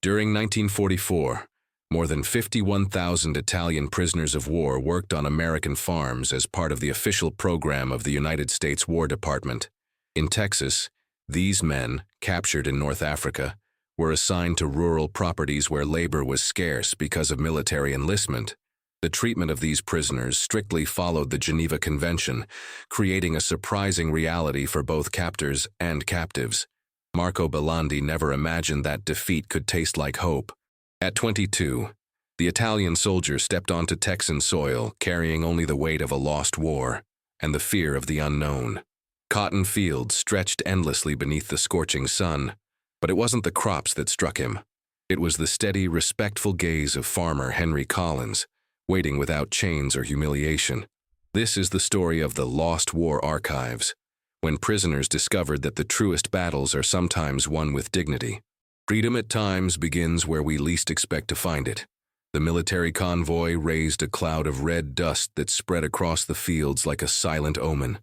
During 1944, more than 51,000 Italian prisoners of war worked on American farms as part of the official program of the United States War Department. In Texas, these men, captured in North Africa, were assigned to rural properties where labor was scarce because of military enlistment. The treatment of these prisoners strictly followed the Geneva Convention, creating a surprising reality for both captors and captives. Marco Belandi never imagined that defeat could taste like hope. At 22, the Italian soldier stepped onto Texan soil, carrying only the weight of a lost war and the fear of the unknown. Cotton fields stretched endlessly beneath the scorching sun, but it wasn't the crops that struck him. It was the steady, respectful gaze of farmer Henry Collins, waiting without chains or humiliation. This is the story of the Lost War Archives, when prisoners discovered that the truest battles are sometimes won with dignity. Freedom at times begins where we least expect to find it. The military convoy raised a cloud of red dust that spread across the fields like a silent omen.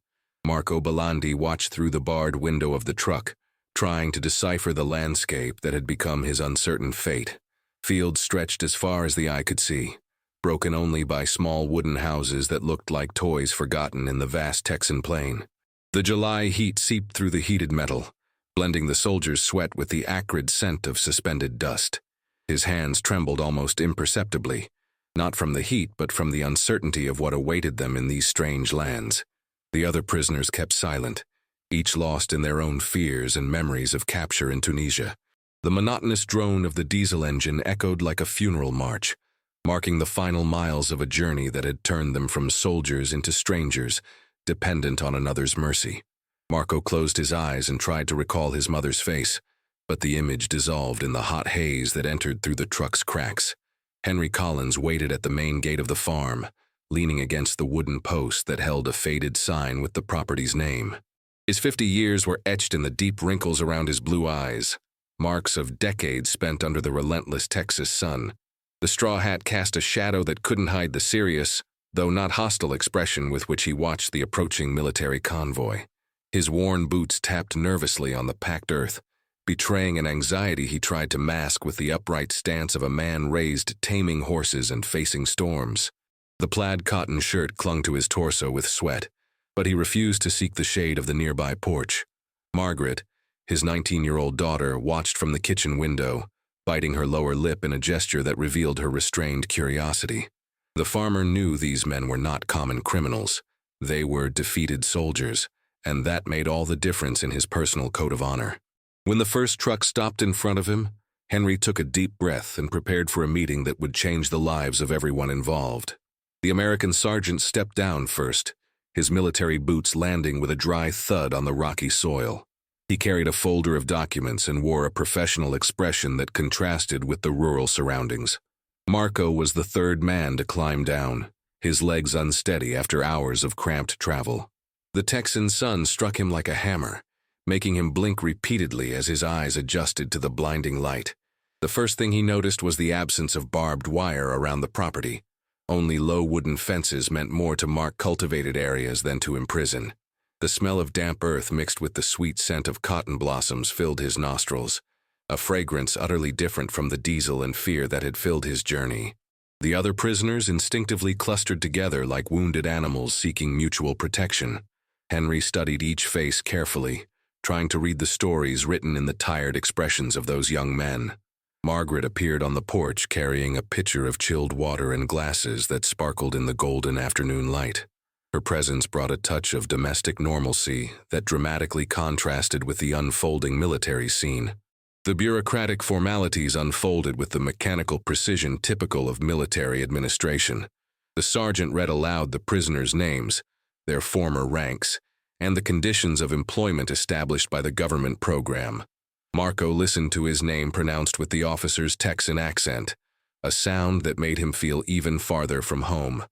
Marco Belandi watched through the barred window of the truck, trying to decipher the landscape that had become his uncertain fate. Fields stretched as far as the eye could see, broken only by small wooden houses that looked like toys forgotten in the vast Texan plain. The July heat seeped through the heated metal, blending the soldier's sweat with the acrid scent of suspended dust. His hands trembled almost imperceptibly, not from the heat but from the uncertainty of what awaited them in these strange lands. The other prisoners kept silent, each lost in their own fears and memories of capture in Tunisia. The monotonous drone of the diesel engine echoed like a funeral march, marking the final miles of a journey that had turned them from soldiers into strangers, dependent on another's mercy. Marco closed his eyes and tried to recall his mother's face, but the image dissolved in the hot haze that entered through the truck's cracks. Henry Collins waited at the main gate of the farm, leaning against the wooden post that held a faded sign with the property's name. His 50 years were etched in the deep wrinkles around his blue eyes, marks of decades spent under the relentless Texas sun. The straw hat cast a shadow that couldn't hide the serious, though not hostile expression with which he watched the approaching military convoy. His worn boots tapped nervously on the packed earth, betraying an anxiety he tried to mask with the upright stance of a man raised taming horses and facing storms. The plaid cotton shirt clung to his torso with sweat, but he refused to seek the shade of the nearby porch. Margaret, his 19-year-old daughter, watched from the kitchen window, biting her lower lip in a gesture that revealed her restrained curiosity. The farmer knew these men were not common criminals. They were defeated soldiers, and that made all the difference in his personal code of honor. When the first truck stopped in front of him, Henry took a deep breath and prepared for a meeting that would change the lives of everyone involved. The American sergeant stepped down first, his military boots landing with a dry thud on the rocky soil. He carried a folder of documents and wore a professional expression that contrasted with the rural surroundings. Marco was the third man to climb down, his legs unsteady after hours of cramped travel. The Texan sun struck him like a hammer, making him blink repeatedly as his eyes adjusted to the blinding light. The first thing he noticed was the absence of barbed wire around the property. Only low wooden fences meant more to mark cultivated areas than to imprison. The smell of damp earth mixed with the sweet scent of cotton blossoms filled his nostrils, a fragrance utterly different from the diesel and fear that had filled his journey. The other prisoners instinctively clustered together like wounded animals seeking mutual protection. Henry studied each face carefully, trying to read the stories written in the tired expressions of those young men. Margaret appeared on the porch carrying a pitcher of chilled water and glasses that sparkled in the golden afternoon light. Her presence brought a touch of domestic normalcy that dramatically contrasted with the unfolding military scene. The bureaucratic formalities unfolded with the mechanical precision typical of military administration. The sergeant read aloud the prisoners' names, their former ranks, and the conditions of employment established by the government program. Marco listened to his name pronounced with the officer's Texan accent, a sound that made him feel even farther from home.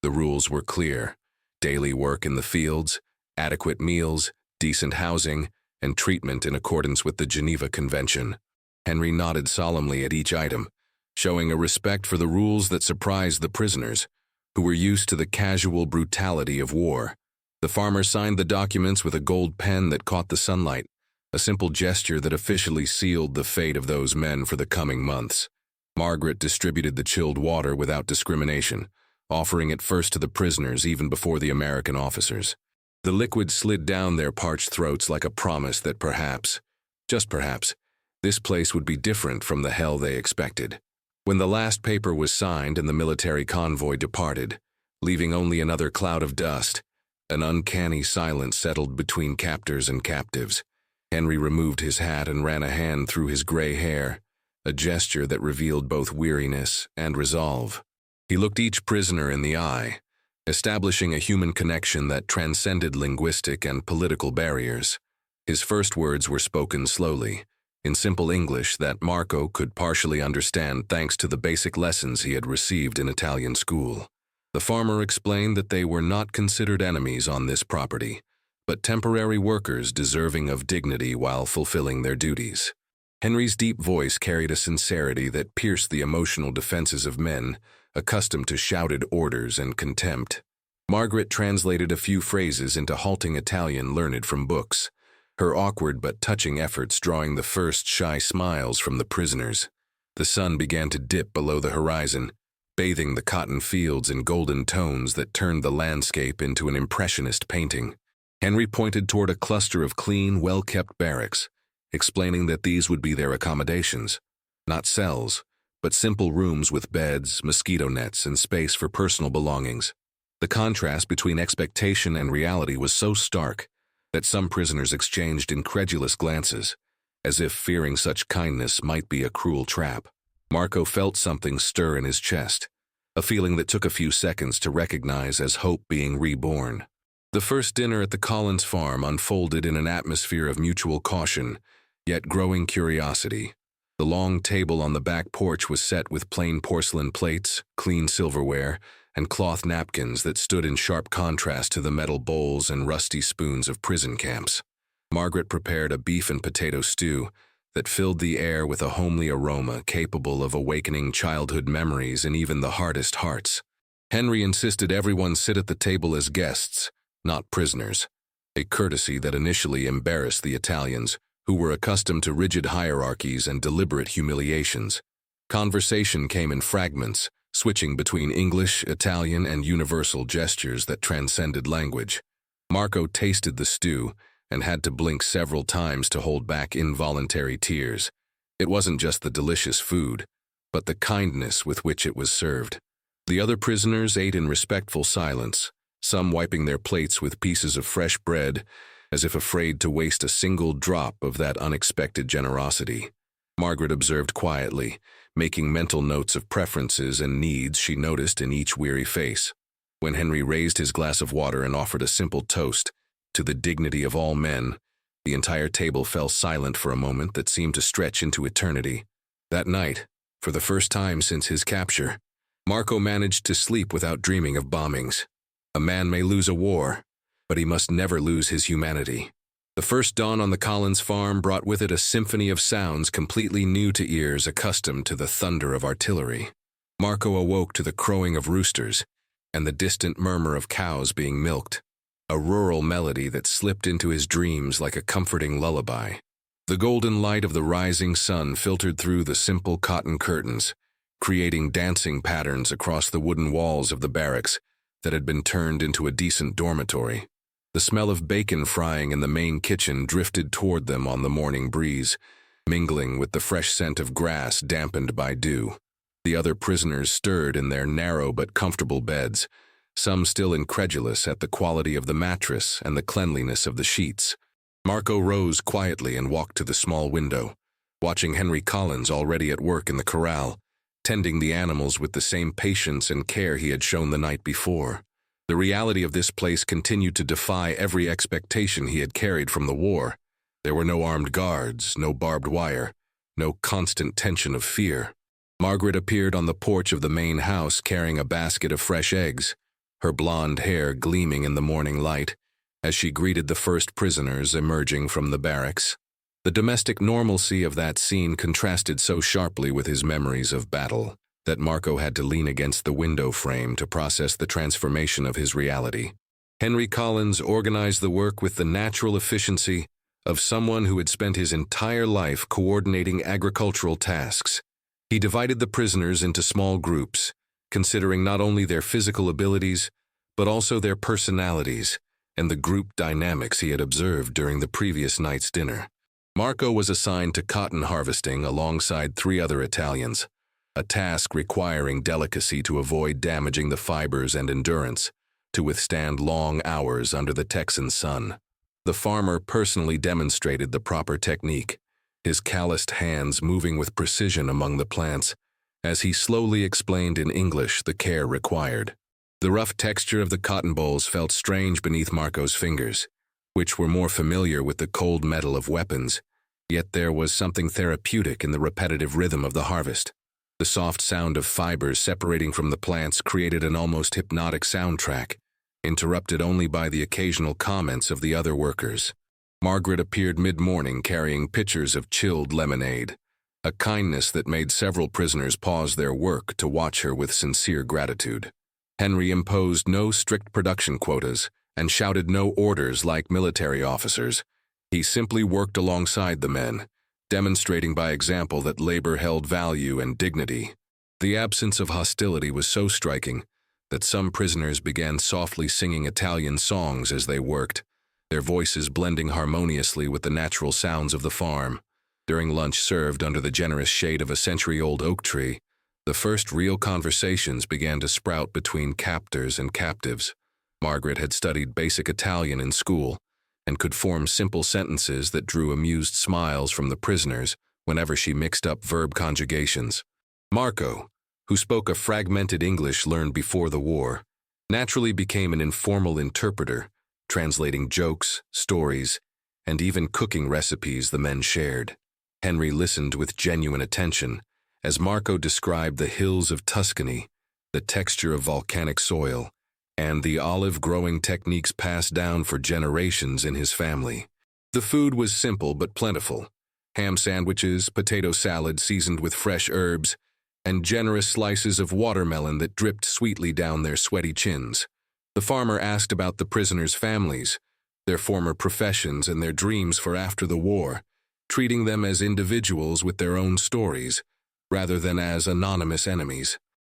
The rules were clear: daily work in the fields, adequate meals, decent housing, and treatment in accordance with the Geneva Convention. Henry nodded solemnly at each item, showing a respect for the rules that surprised the prisoners, who were used to the casual brutality of war. The farmer signed the documents with a gold pen that caught the sunlight, a simple gesture that officially sealed the fate of those men for the coming months. Margaret distributed the chilled water without discrimination, offering it first to the prisoners even before the American officers. The liquid slid down their parched throats like a promise that perhaps, just perhaps, this place would be different from the hell they expected. When the last paper was signed and the military convoy departed, leaving only another cloud of dust, an uncanny silence settled between captors and captives. Henry removed his hat and ran a hand through his gray hair, a gesture that revealed both weariness and resolve. He looked each prisoner in the eye, establishing a human connection that transcended linguistic and political barriers. His first words were spoken slowly, in simple English that Marco could partially understand thanks to the basic lessons he had received in Italian school. The farmer explained that they were not considered enemies on this property, but temporary workers deserving of dignity while fulfilling their duties. Henry's deep voice carried a sincerity that pierced the emotional defenses of men accustomed to shouted orders and contempt. Margaret translated a few phrases into halting Italian learned from books, her awkward but touching efforts drawing the first shy smiles from the prisoners. The sun began to dip below the horizon, bathing the cotton fields in golden tones that turned the landscape into an impressionist painting. Henry pointed toward a cluster of clean, well-kept barracks, explaining that these would be their accommodations, not cells, but simple rooms with beds, mosquito nets, and space for personal belongings. The contrast between expectation and reality was so stark that some prisoners exchanged incredulous glances, as if fearing such kindness might be a cruel trap. Marco felt something stir in his chest, a feeling that took a few seconds to recognize as hope being reborn. The first dinner at the Collins farm unfolded in an atmosphere of mutual caution, yet growing curiosity. The long table on the back porch was set with plain porcelain plates, clean silverware, and cloth napkins that stood in sharp contrast to the metal bowls and rusty spoons of prison camps. Margaret prepared a beef and potato stew that filled the air with a homely aroma capable of awakening childhood memories in even the hardest hearts. Henry insisted everyone sit at the table as guests, not prisoners, a courtesy that initially embarrassed the Italians, who were accustomed to rigid hierarchies and deliberate humiliations. Conversation came in fragments, switching between English, Italian, and universal gestures that transcended language. Marco tasted the stew and had to blink several times to hold back involuntary tears. It wasn't just the delicious food, but the kindness with which it was served. The other prisoners ate in respectful silence, some wiping their plates with pieces of fresh bread, as if afraid to waste a single drop of that unexpected generosity. Margaret observed quietly, making mental notes of preferences and needs she noticed in each weary face. When Henry raised his glass of water and offered a simple toast to the dignity of all men, the entire table fell silent for a moment that seemed to stretch into eternity. That night, for the first time since his capture, Marco managed to sleep without dreaming of bombings. A man may lose a war, but he must never lose his humanity. The first dawn on the Collins farm brought with it a symphony of sounds completely new to ears accustomed to the thunder of artillery. Marco awoke to the crowing of roosters and the distant murmur of cows being milked, a rural melody that slipped into his dreams like a comforting lullaby. The golden light of the rising sun filtered through the simple cotton curtains, creating dancing patterns across the wooden walls of the barracks that had been turned into a decent dormitory. The smell of bacon frying in the main kitchen drifted toward them on the morning breeze, mingling with the fresh scent of grass dampened by dew. The other prisoners stirred in their narrow but comfortable beds, some still incredulous at the quality of the mattress and the cleanliness of the sheets. Marco rose quietly and walked to the small window, watching Henry Collins already at work in the corral, tending the animals with the same patience and care he had shown the night before. The reality of this place continued to defy every expectation he had carried from the war. There were no armed guards, no barbed wire, no constant tension of fear. Margaret appeared on the porch of the main house carrying a basket of fresh eggs, her blonde hair gleaming in the morning light, as she greeted the first prisoners emerging from the barracks. The domestic normalcy of that scene contrasted so sharply with his memories of battle that Marco had to lean against the window frame to process the transformation of his reality. Henry Collins organized the work with the natural efficiency of someone who had spent his entire life coordinating agricultural tasks. He divided the prisoners into small groups, considering not only their physical abilities, but also their personalities and the group dynamics he had observed during the previous night's dinner. Marco was assigned to cotton harvesting alongside 3 other Italians, a task requiring delicacy to avoid damaging the fibers and endurance to withstand long hours under the Texan sun. The farmer personally demonstrated the proper technique, his calloused hands moving with precision among the plants, as he slowly explained in English the care required. The rough texture of the cotton bolls felt strange beneath Marco's fingers, which were more familiar with the cold metal of weapons, yet there was something therapeutic in the repetitive rhythm of the harvest. The soft sound of fibers separating from the plants created an almost hypnotic soundtrack, interrupted only by the occasional comments of the other workers. Margaret appeared mid-morning carrying pitchers of chilled lemonade, a kindness that made several prisoners pause their work to watch her with sincere gratitude. Henry imposed no strict production quotas and shouted no orders like military officers. He simply worked alongside the men, demonstrating by example that labor held value and dignity. The absence of hostility was so striking that some prisoners began softly singing Italian songs as they worked, their voices blending harmoniously with the natural sounds of the farm. During lunch served under the generous shade of a century-old oak tree, the first real conversations began to sprout between captors and captives. Margaret had studied basic Italian in school and could form simple sentences that drew amused smiles from the prisoners whenever she mixed up verb conjugations. Marco, who spoke a fragmented English learned before the war, naturally became an informal interpreter, translating jokes, stories, and even cooking recipes the men shared. Henry listened with genuine attention as Marco described the hills of Tuscany, the texture of volcanic soil, and the olive-growing techniques passed down for generations in his family. The food was simple but plentiful: ham sandwiches, potato salad seasoned with fresh herbs, and generous slices of watermelon that dripped sweetly down their sweaty chins. The farmer asked about the prisoners' families, their former professions, and their dreams for after the war, treating them as individuals with their own stories, rather than as anonymous enemies.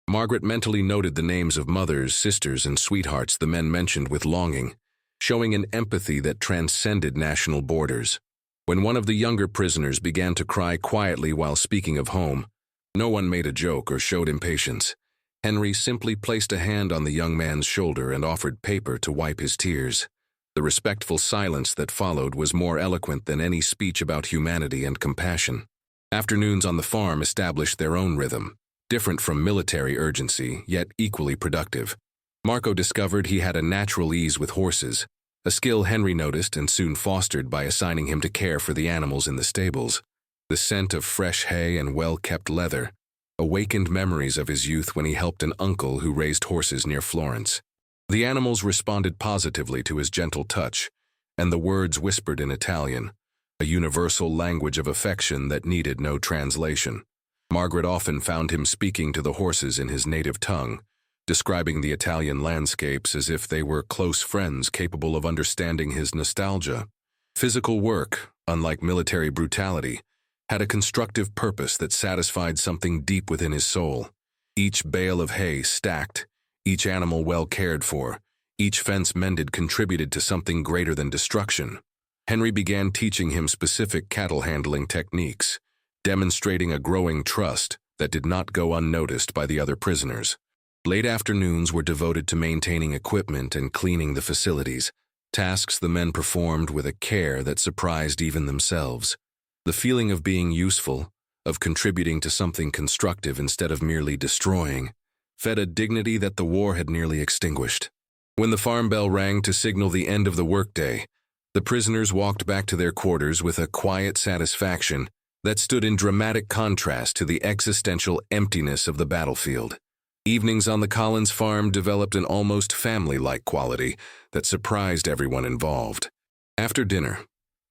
Margaret mentally noted the names of mothers, sisters, and sweethearts the men mentioned with longing, showing an empathy that transcended national borders. When one of the younger prisoners began to cry quietly while speaking of home, no one made a joke or showed impatience. Henry simply placed a hand on the young man's shoulder and offered paper to wipe his tears. The respectful silence that followed was more eloquent than any speech about humanity and compassion. Afternoons on the farm established their own rhythm, different from military urgency, yet equally productive. Marco discovered he had a natural ease with horses, a skill Henry noticed and soon fostered by assigning him to care for the animals in the stables. The scent of fresh hay and well-kept leather awakened memories of his youth when he helped an uncle who raised horses near Florence. The animals responded positively to his gentle touch, and the words whispered in Italian, a universal language of affection that needed no translation. Margaret often found him speaking to the horses in his native tongue, describing the Italian landscapes as if they were close friends capable of understanding his nostalgia. Physical work, unlike military brutality, had a constructive purpose that satisfied something deep within his soul. Each bale of hay stacked, each animal well cared for, each fence mended contributed to something greater than destruction. Henry began teaching him specific cattle handling techniques, demonstrating a growing trust that did not go unnoticed by the other prisoners. Late afternoons were devoted to maintaining equipment and cleaning the facilities, tasks the men performed with a care that surprised even themselves. The feeling of being useful, of contributing to something constructive instead of merely destroying, fed a dignity that the war had nearly extinguished. When the farm bell rang to signal the end of the workday, the prisoners walked back to their quarters with a quiet satisfaction that stood in dramatic contrast to the existential emptiness of the battlefield. Evenings on the Collins farm developed an almost family-like quality that surprised everyone involved. After dinner,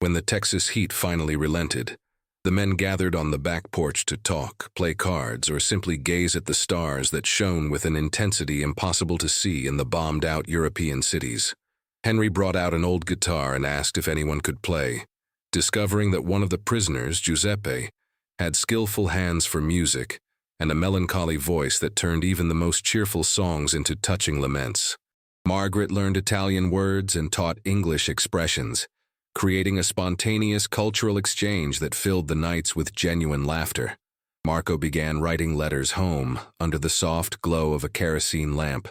when the Texas heat finally relented, the men gathered on the back porch to talk, play cards, or simply gaze at the stars that shone with an intensity impossible to see in the bombed-out European cities. Henry brought out an old guitar and asked if anyone could play, discovering that one of the prisoners, Giuseppe, had skillful hands for music and a melancholy voice that turned even the most cheerful songs into touching laments. Margaret learned Italian words and taught English expressions, creating a spontaneous cultural exchange that filled the nights with genuine laughter. Marco began writing letters home under the soft glow of a kerosene lamp,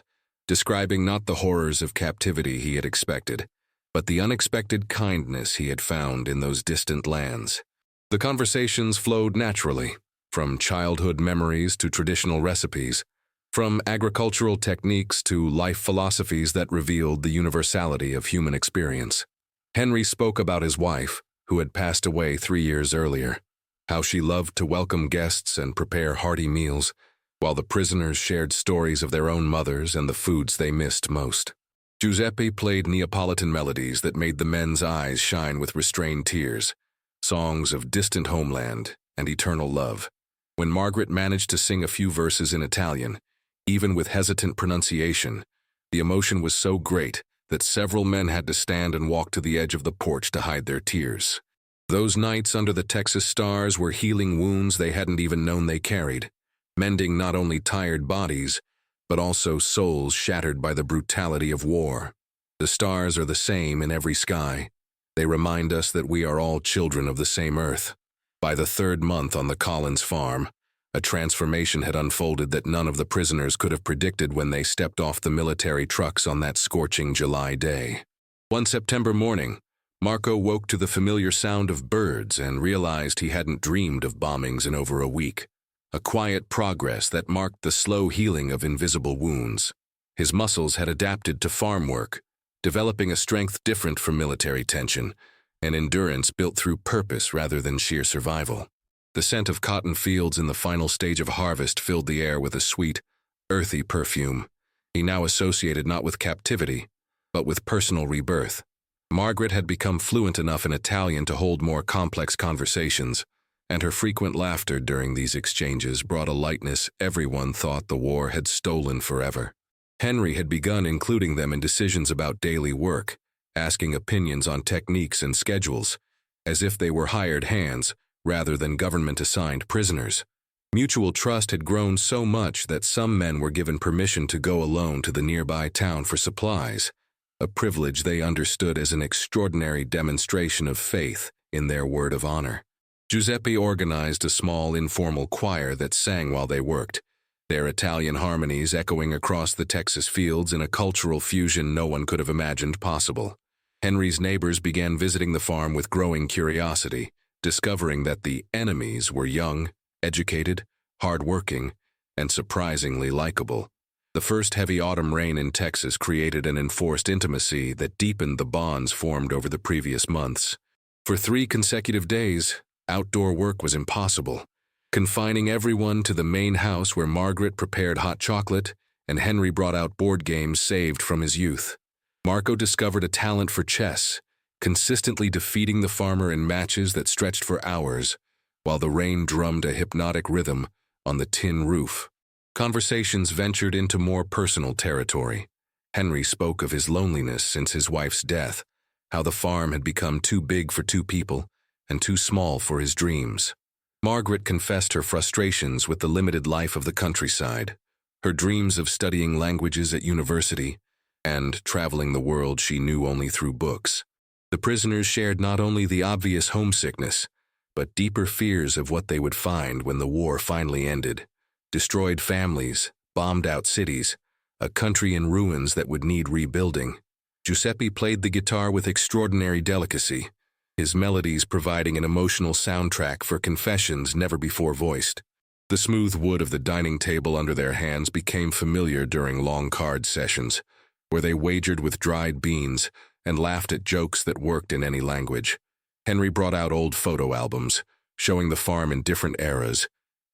describing not the horrors of captivity he had expected, but the unexpected kindness he had found in those distant lands. The conversations flowed naturally, from childhood memories to traditional recipes, from agricultural techniques to life philosophies that revealed the universality of human experience. Henry spoke about his wife, who had passed away 3 years earlier, how she loved to welcome guests and prepare hearty meals, while the prisoners shared stories of their own mothers and the foods they missed most. Giuseppe played Neapolitan melodies that made the men's eyes shine with restrained tears, songs of distant homeland and eternal love. When Margaret managed to sing a few verses in Italian, even with hesitant pronunciation, the emotion was so great that several men had to stand and walk to the edge of the porch to hide their tears. Those nights under the Texas stars were healing wounds they hadn't even known they carried, mending not only tired bodies, but also souls shattered by the brutality of war. The stars are the same in every sky. They remind us that we are all children of the same earth. By the 3rd month on the Collins farm, a transformation had unfolded that none of the prisoners could have predicted when they stepped off the military trucks on that scorching July day. One September morning, Marco woke to the familiar sound of birds and realized he hadn't dreamed of bombings in over a week. A quiet progress that marked the slow healing of invisible wounds. His muscles had adapted to farm work, developing a strength different from military tension, an endurance built through purpose rather than sheer survival. The scent of cotton fields in the final stage of harvest filled the air with a sweet, earthy perfume. He now associated not with captivity, but with personal rebirth. Margaret had become fluent enough in Italian to hold more complex conversations, and her frequent laughter during these exchanges brought a lightness everyone thought the war had stolen forever. Henry had begun including them in decisions about daily work, asking opinions on techniques and schedules, as if they were hired hands rather than government-assigned prisoners. Mutual trust had grown so much that some men were given permission to go alone to the nearby town for supplies, a privilege they understood as an extraordinary demonstration of faith in their word of honor. Giuseppe organized a small informal choir that sang while they worked, their Italian harmonies echoing across the Texas fields in a cultural fusion no one could have imagined possible. Henry's neighbors began visiting the farm with growing curiosity, discovering that the enemies were young, educated, hard-working, and surprisingly likable. The first heavy autumn rain in Texas created an enforced intimacy that deepened the bonds formed over the previous months. For 3 consecutive days, outdoor work was impossible, confining everyone to the main house where Margaret prepared hot chocolate and Henry brought out board games saved from his youth. Marco discovered a talent for chess, consistently defeating the farmer in matches that stretched for hours, while the rain drummed a hypnotic rhythm on the tin roof. Conversations ventured into more personal territory. Henry spoke of his loneliness since his wife's death, how the farm had become too big for 2 people and too small for his dreams. Margaret confessed her frustrations with the limited life of the countryside, her dreams of studying languages at university, and traveling the world she knew only through books. The prisoners shared not only the obvious homesickness, but deeper fears of what they would find when the war finally ended. Destroyed families, bombed-out cities, a country in ruins that would need rebuilding. Giuseppe played the guitar with extraordinary delicacy, his melodies providing an emotional soundtrack for confessions never before voiced. The smooth wood of the dining table under their hands became familiar during long card sessions, where they wagered with dried beans and laughed at jokes that worked in any language. Henry brought out old photo albums, showing the farm in different eras,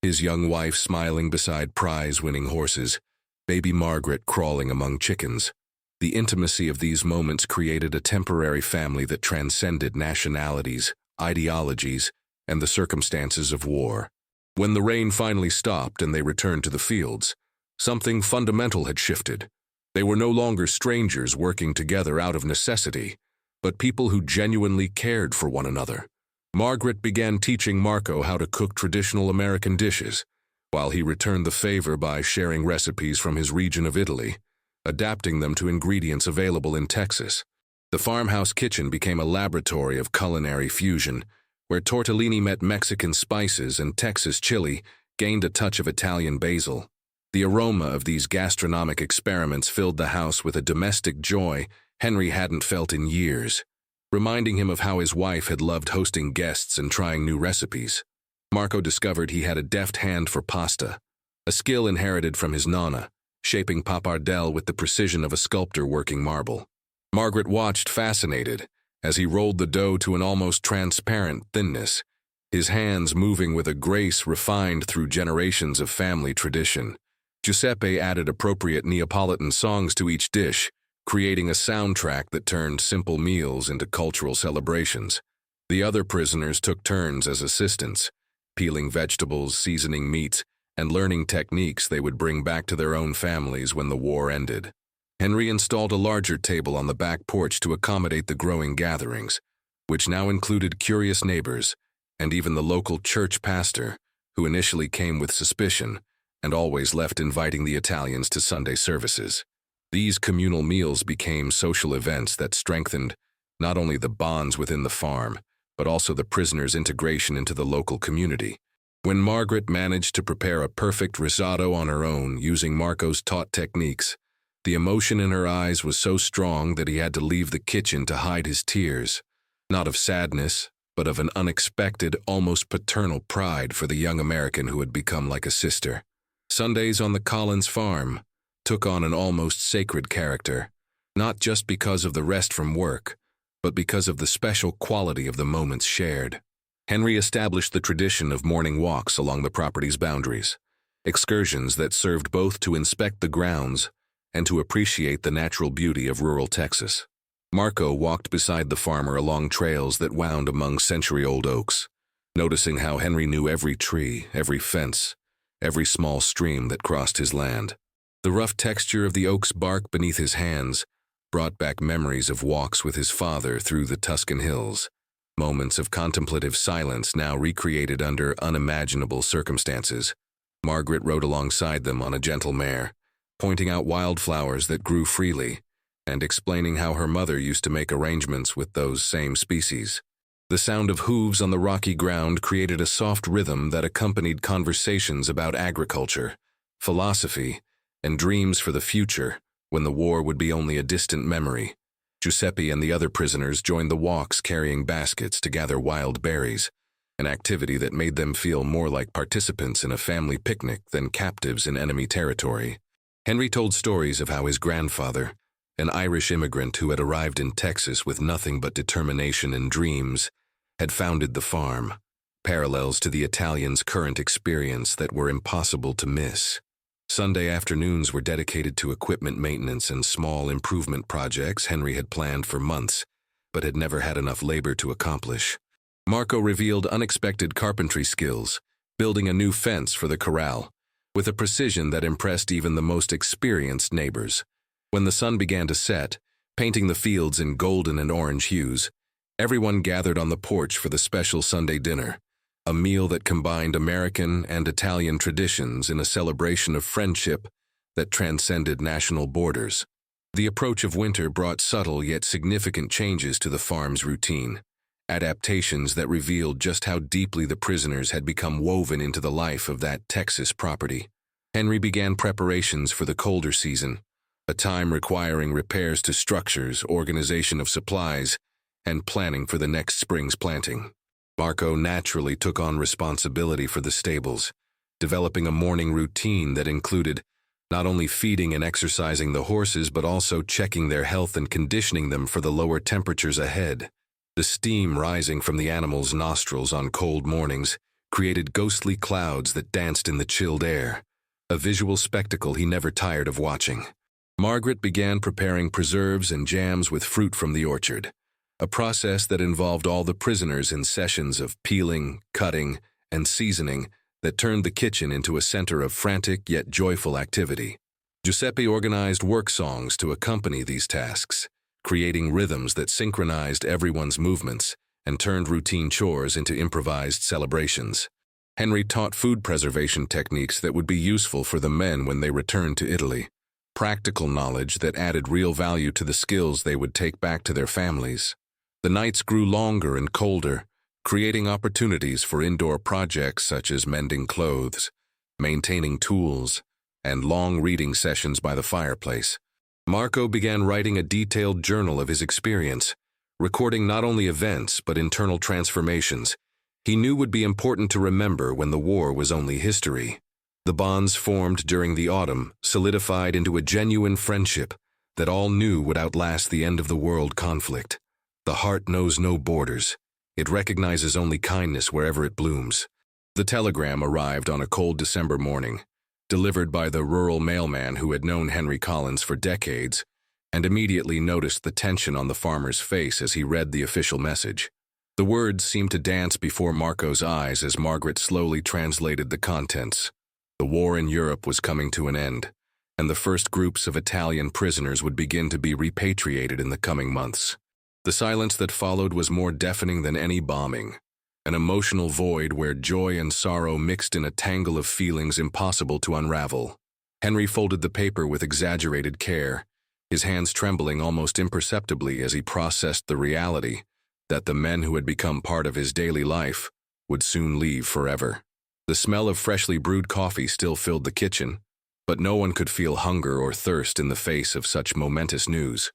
his young wife smiling beside prize-winning horses, baby Margaret crawling among chickens. The intimacy of these moments created a temporary family that transcended nationalities, ideologies, and the circumstances of war. When the rain finally stopped and they returned to the fields, something fundamental had shifted. They were no longer strangers working together out of necessity, but people who genuinely cared for one another. Margaret began teaching Marco how to cook traditional American dishes, while he returned the favor by sharing recipes from his region of Italy, adapting them to ingredients available in Texas. The farmhouse kitchen became a laboratory of culinary fusion, where tortellini met Mexican spices and Texas chili gained a touch of Italian basil. The aroma of these gastronomic experiments filled the house with a domestic joy Henry hadn't felt in years, reminding him of how his wife had loved hosting guests and trying new recipes. Marco discovered he had a deft hand for pasta, a skill inherited from his nonna, shaping pappardelle with the precision of a sculptor working marble. Margaret watched fascinated as he rolled the dough to an almost transparent thinness, his hands moving with a grace refined through generations of family tradition. Giuseppe added appropriate Neapolitan songs to each dish, creating a soundtrack that turned simple meals into cultural celebrations. The other prisoners took turns as assistants, peeling vegetables, seasoning meats, and learning techniques they would bring back to their own families when the war ended. Henry installed a larger table on the back porch to accommodate the growing gatherings, which now included curious neighbors and even the local church pastor, who initially came with suspicion and always left inviting the Italians to Sunday services. These communal meals became social events that strengthened not only the bonds within the farm, but also the prisoners' integration into the local community. When Margaret managed to prepare a perfect risotto on her own using Marco's taught techniques, the emotion in her eyes was so strong that he had to leave the kitchen to hide his tears, not of sadness, but of an unexpected, almost paternal pride for the young American who had become like a sister. Sundays on the Collins farm took on an almost sacred character, not just because of the rest from work, but because of the special quality of the moments shared. Henry established the tradition of morning walks along the property's boundaries, excursions that served both to inspect the grounds and to appreciate the natural beauty of rural Texas. Marco walked beside the farmer along trails that wound among century-old oaks, noticing how Henry knew every tree, every fence, every small stream that crossed his land. The rough texture of the oak's bark beneath his hands brought back memories of walks with his father through the Tuscan hills, moments of contemplative silence now recreated under unimaginable circumstances. Margaret rode alongside them on a gentle mare, pointing out wildflowers that grew freely and explaining how her mother used to make arrangements with those same species. The sound of hooves on the rocky ground created a soft rhythm that accompanied conversations about agriculture, philosophy, and dreams for the future when the war would be only a distant memory. Giuseppe and the other prisoners joined the walks carrying baskets to gather wild berries, an activity that made them feel more like participants in a family picnic than captives in enemy territory. Henry told stories of how his grandfather, an Irish immigrant who had arrived in Texas with nothing but determination and dreams, had founded the farm, parallels to the Italians' current experience that were impossible to miss. Sunday afternoons were dedicated to equipment maintenance and small improvement projects Henry had planned for months, but had never had enough labor to accomplish. Marco revealed unexpected carpentry skills, building a new fence for the corral, with a precision that impressed even the most experienced neighbors. When the sun began to set, painting the fields in golden and orange hues, everyone gathered on the porch for the special Sunday dinner, a meal that combined American and Italian traditions in a celebration of friendship that transcended national borders. The approach of winter brought subtle yet significant changes to the farm's routine, adaptations that revealed just how deeply the prisoners had become woven into the life of that Texas property. Henry began preparations for the colder season, a time requiring repairs to structures, organization of supplies, and planning for the next spring's planting. Marco naturally took on responsibility for the stables, developing a morning routine that included not only feeding and exercising the horses but also checking their health and conditioning them for the lower temperatures ahead. The steam rising from the animals' nostrils on cold mornings created ghostly clouds that danced in the chilled air, a visual spectacle he never tired of watching. Margaret began preparing preserves and jams with fruit from the orchard, a process that involved all the prisoners in sessions of peeling, cutting, and seasoning that turned the kitchen into a center of frantic yet joyful activity. Giuseppe organized work songs to accompany these tasks, creating rhythms that synchronized everyone's movements and turned routine chores into improvised celebrations. Henry taught food preservation techniques that would be useful for the men when they returned to Italy. Practical knowledge that added real value to the skills they would take back to their families. The nights grew longer and colder, creating opportunities for indoor projects such as mending clothes, maintaining tools, and long reading sessions by the fireplace. Marco began writing a detailed journal of his experience, recording not only events but internal transformations he knew would be important to remember when the war was only history. The bonds formed during the autumn solidified into a genuine friendship that all knew would outlast the end-of-the-world conflict. The heart knows no borders. It recognizes only kindness wherever it blooms. The telegram arrived on a cold December morning, delivered by the rural mailman who had known Henry Collins for decades, and immediately noticed the tension on the farmer's face as he read the official message. The words seemed to dance before Marco's eyes as Margaret slowly translated the contents. The war in Europe was coming to an end, and the first groups of Italian prisoners would begin to be repatriated in the coming months. The silence that followed was more deafening than any bombing, an emotional void where joy and sorrow mixed in a tangle of feelings impossible to unravel. Henry folded the paper with exaggerated care, his hands trembling almost imperceptibly as he processed the reality that the men who had become part of his daily life would soon leave forever. The smell of freshly brewed coffee still filled the kitchen, but no one could feel hunger or thirst in the face of such momentous news.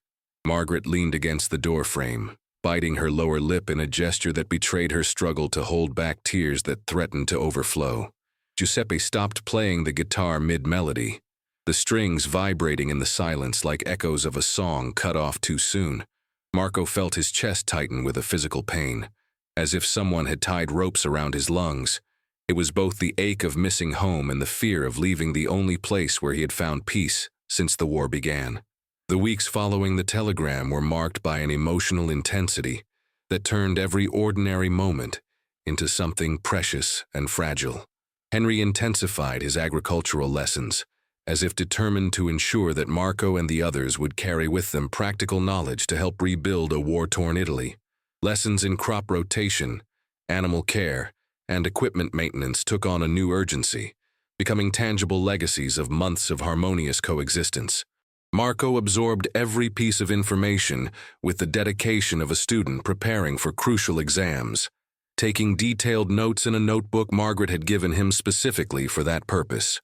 Margaret leaned against the doorframe, biting her lower lip in a gesture that betrayed her struggle to hold back tears that threatened to overflow. Giuseppe stopped playing the guitar mid-melody, the strings vibrating in the silence like echoes of a song cut off too soon. Marco felt his chest tighten with a physical pain, as if someone had tied ropes around his lungs. It was both the ache of missing home and the fear of leaving the only place where he had found peace since the war began. The weeks following the telegram were marked by an emotional intensity that turned every ordinary moment into something precious and fragile. Henry intensified his agricultural lessons, as if determined to ensure that Marco and the others would carry with them practical knowledge to help rebuild a war-torn Italy. Lessons in crop rotation, animal care, and equipment maintenance took on a new urgency, becoming tangible legacies of months of harmonious coexistence. Marco absorbed every piece of information with the dedication of a student preparing for crucial exams, taking detailed notes in a notebook Margaret had given him specifically for that purpose.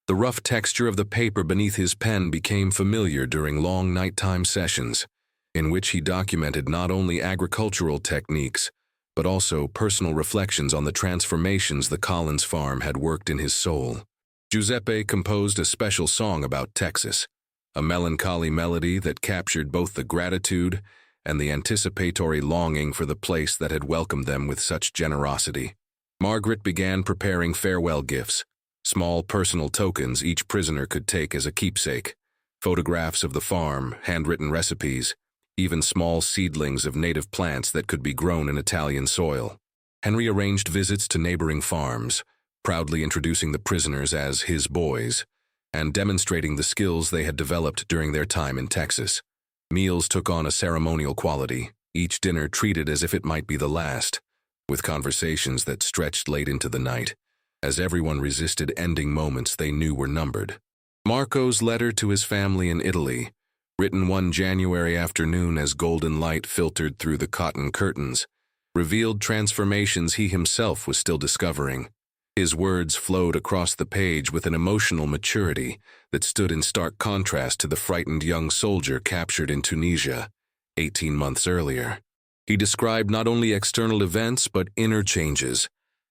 The rough texture of the paper beneath his pen became familiar during long nighttime sessions, in which he documented not only agricultural techniques, but also personal reflections on the transformations the Collins farm had worked in his soul. Giuseppe composed a special song about Texas, a melancholy melody that captured both the gratitude and the anticipatory longing for the place that had welcomed them with such generosity. Margaret began preparing farewell gifts, small personal tokens each prisoner could take as a keepsake, photographs of the farm, handwritten recipes, even small seedlings of native plants that could be grown in Italian soil. Henry arranged visits to neighboring farms, proudly introducing the prisoners as his boys, and demonstrating the skills they had developed during their time in Texas. Meals took on a ceremonial quality, each dinner treated as if it might be the last, with conversations that stretched late into the night, as everyone resisted ending moments they knew were numbered. Marco's letter to his family in Italy, written one January afternoon as golden light filtered through the cotton curtains, revealed transformations he himself was still discovering. His words flowed across the page with an emotional maturity that stood in stark contrast to the frightened young soldier captured in Tunisia 18 months earlier. He described not only external events but inner changes,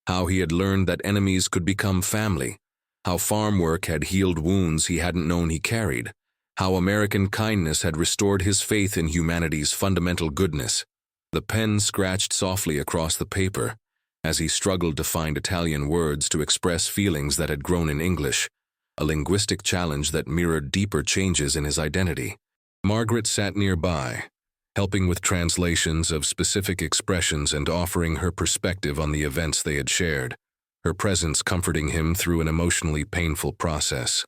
how he had learned that enemies could become family, how farm work had healed wounds he hadn't known he carried, how American kindness had restored his faith in humanity's fundamental goodness. The pen scratched softly across the paper as he struggled to find Italian words to express feelings that had grown in English, a linguistic challenge that mirrored deeper changes in his identity. Margaret sat nearby, helping with translations of specific expressions and offering her perspective on the events they had shared, her presence comforting him through an emotionally painful process.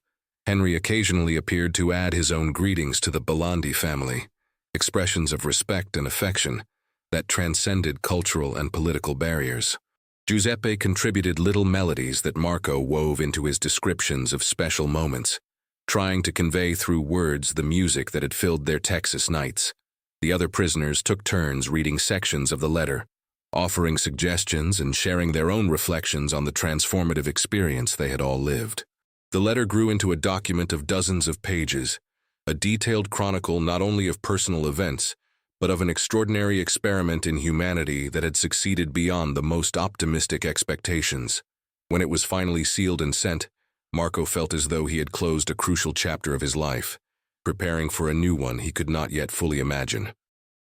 Henry occasionally appeared to add his own greetings to the Belandi family, expressions of respect and affection that transcended cultural and political barriers. Giuseppe contributed little melodies that Marco wove into his descriptions of special moments, trying to convey through words the music that had filled their Texas nights. The other prisoners took turns reading sections of the letter, offering suggestions and sharing their own reflections on the transformative experience they had all lived. The letter grew into a document of dozens of pages, a detailed chronicle not only of personal events, but of an extraordinary experiment in humanity that had succeeded beyond the most optimistic expectations. When it was finally sealed and sent, Marco felt as though he had closed a crucial chapter of his life, preparing for a new one he could not yet fully imagine.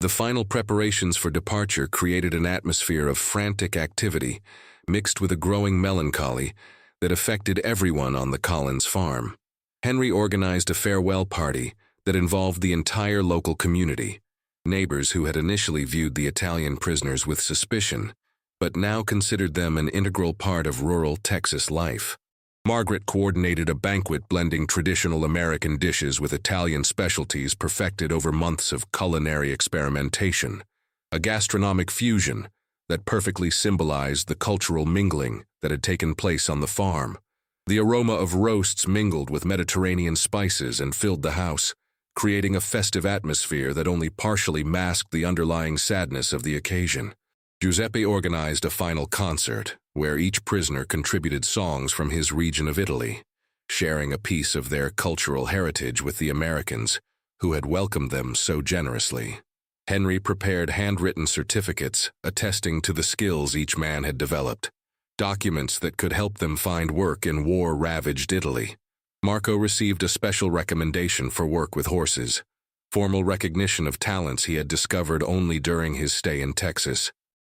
The final preparations for departure created an atmosphere of frantic activity, mixed with a growing melancholy that affected everyone on the Collins farm. Henry organized a farewell party that involved the entire local community. Neighbors who had initially viewed the Italian prisoners with suspicion, but now considered them an integral part of rural Texas life. Margaret coordinated a banquet blending traditional American dishes with Italian specialties perfected over months of culinary experimentation, a gastronomic fusion that perfectly symbolized the cultural mingling that had taken place on the farm. The aroma of roasts mingled with Mediterranean spices and filled the house, creating a festive atmosphere that only partially masked the underlying sadness of the occasion. Giuseppe organized a final concert, where each prisoner contributed songs from his region of Italy, sharing a piece of their cultural heritage with the Americans, who had welcomed them so generously. Henry prepared handwritten certificates attesting to the skills each man had developed, documents that could help them find work in war-ravaged Italy. Marco received a special recommendation for work with horses, formal recognition of talents he had discovered only during his stay in Texas.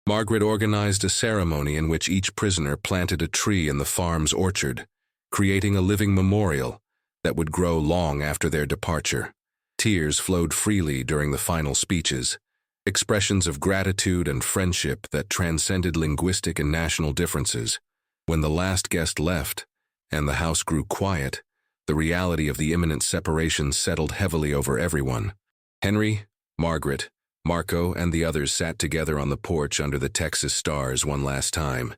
Margaret organized a ceremony in which each prisoner planted a tree in the farm's orchard, creating a living memorial that would grow long after their departure. Tears flowed freely during the final speeches, expressions of gratitude and friendship that transcended linguistic and national differences. When the last guest left, and the house grew quiet, the reality of the imminent separation settled heavily over everyone. Henry, Margaret, Marco, and the others sat together on the porch under the Texas stars one last time,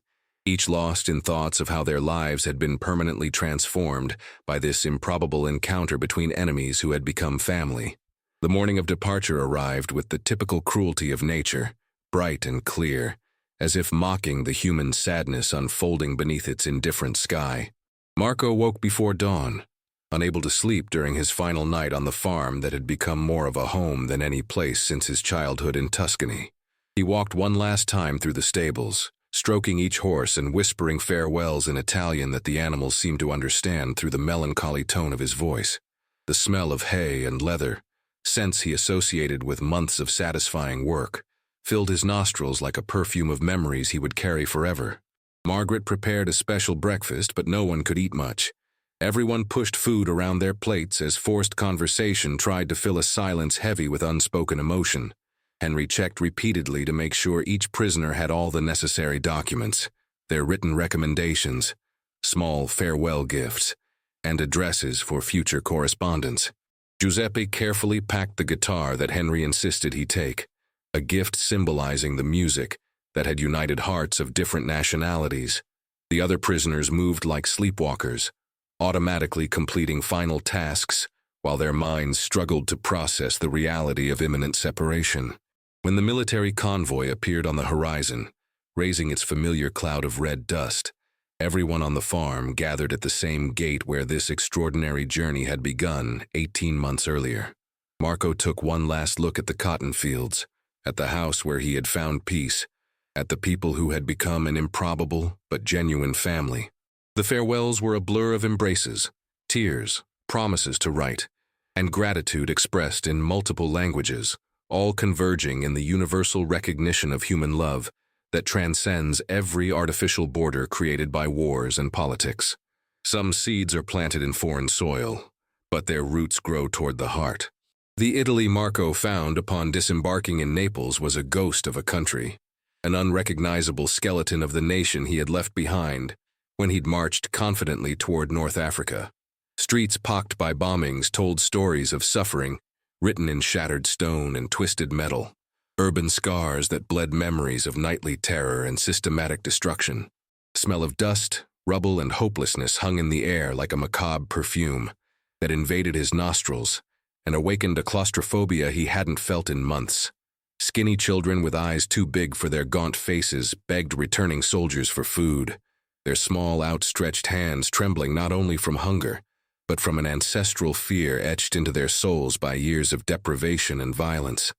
each lost in thoughts of how their lives had been permanently transformed by this improbable encounter between enemies who had become family. The morning of departure arrived with the typical cruelty of nature, bright and clear, as if mocking the human sadness unfolding beneath its indifferent sky. Marco woke before dawn, unable to sleep during his final night on the farm that had become more of a home than any place since his childhood in Tuscany. He walked one last time through the stables, stroking each horse and whispering farewells in Italian that the animals seemed to understand through the melancholy tone of his voice. The smell of hay and leather, scents he associated with months of satisfying work, filled his nostrils like a perfume of memories he would carry forever. Margaret prepared a special breakfast, but no one could eat much. Everyone pushed food around their plates as forced conversation tried to fill a silence heavy with unspoken emotion. Henry checked repeatedly to make sure each prisoner had all the necessary documents, their written recommendations, small farewell gifts, and addresses for future correspondence. Giuseppe carefully packed the guitar that Henry insisted he take, a gift symbolizing the music that had united hearts of different nationalities. The other prisoners moved like sleepwalkers, automatically completing final tasks while their minds struggled to process the reality of imminent separation. When the military convoy appeared on the horizon, raising its familiar cloud of red dust, everyone on the farm gathered at the same gate where this extraordinary journey had begun 18 months earlier. Marco took one last look at the cotton fields, at the house where he had found peace, at the people who had become an improbable but genuine family. The farewells were a blur of embraces, tears, promises to write, and gratitude expressed in multiple languages, all converging in the universal recognition of human love that transcends every artificial border created by wars and politics. Some seeds are planted in foreign soil, but their roots grow toward the heart. The Italy Marco found upon disembarking in Naples was a ghost of a country, an unrecognizable skeleton of the nation he had left behind when he'd marched confidently toward North Africa. Streets pocked by bombings told stories of suffering, written in shattered stone and twisted metal. urban scars that bled memories of nightly terror and systematic destruction. The smell of dust, rubble, and hopelessness hung in the air like a macabre perfume that invaded his nostrils and awakened a claustrophobia he hadn't felt in months. Skinny children with eyes too big for their gaunt faces begged returning soldiers for food, their small outstretched hands trembling not only from hunger, but from an ancestral fear etched into their souls by years of deprivation and violence.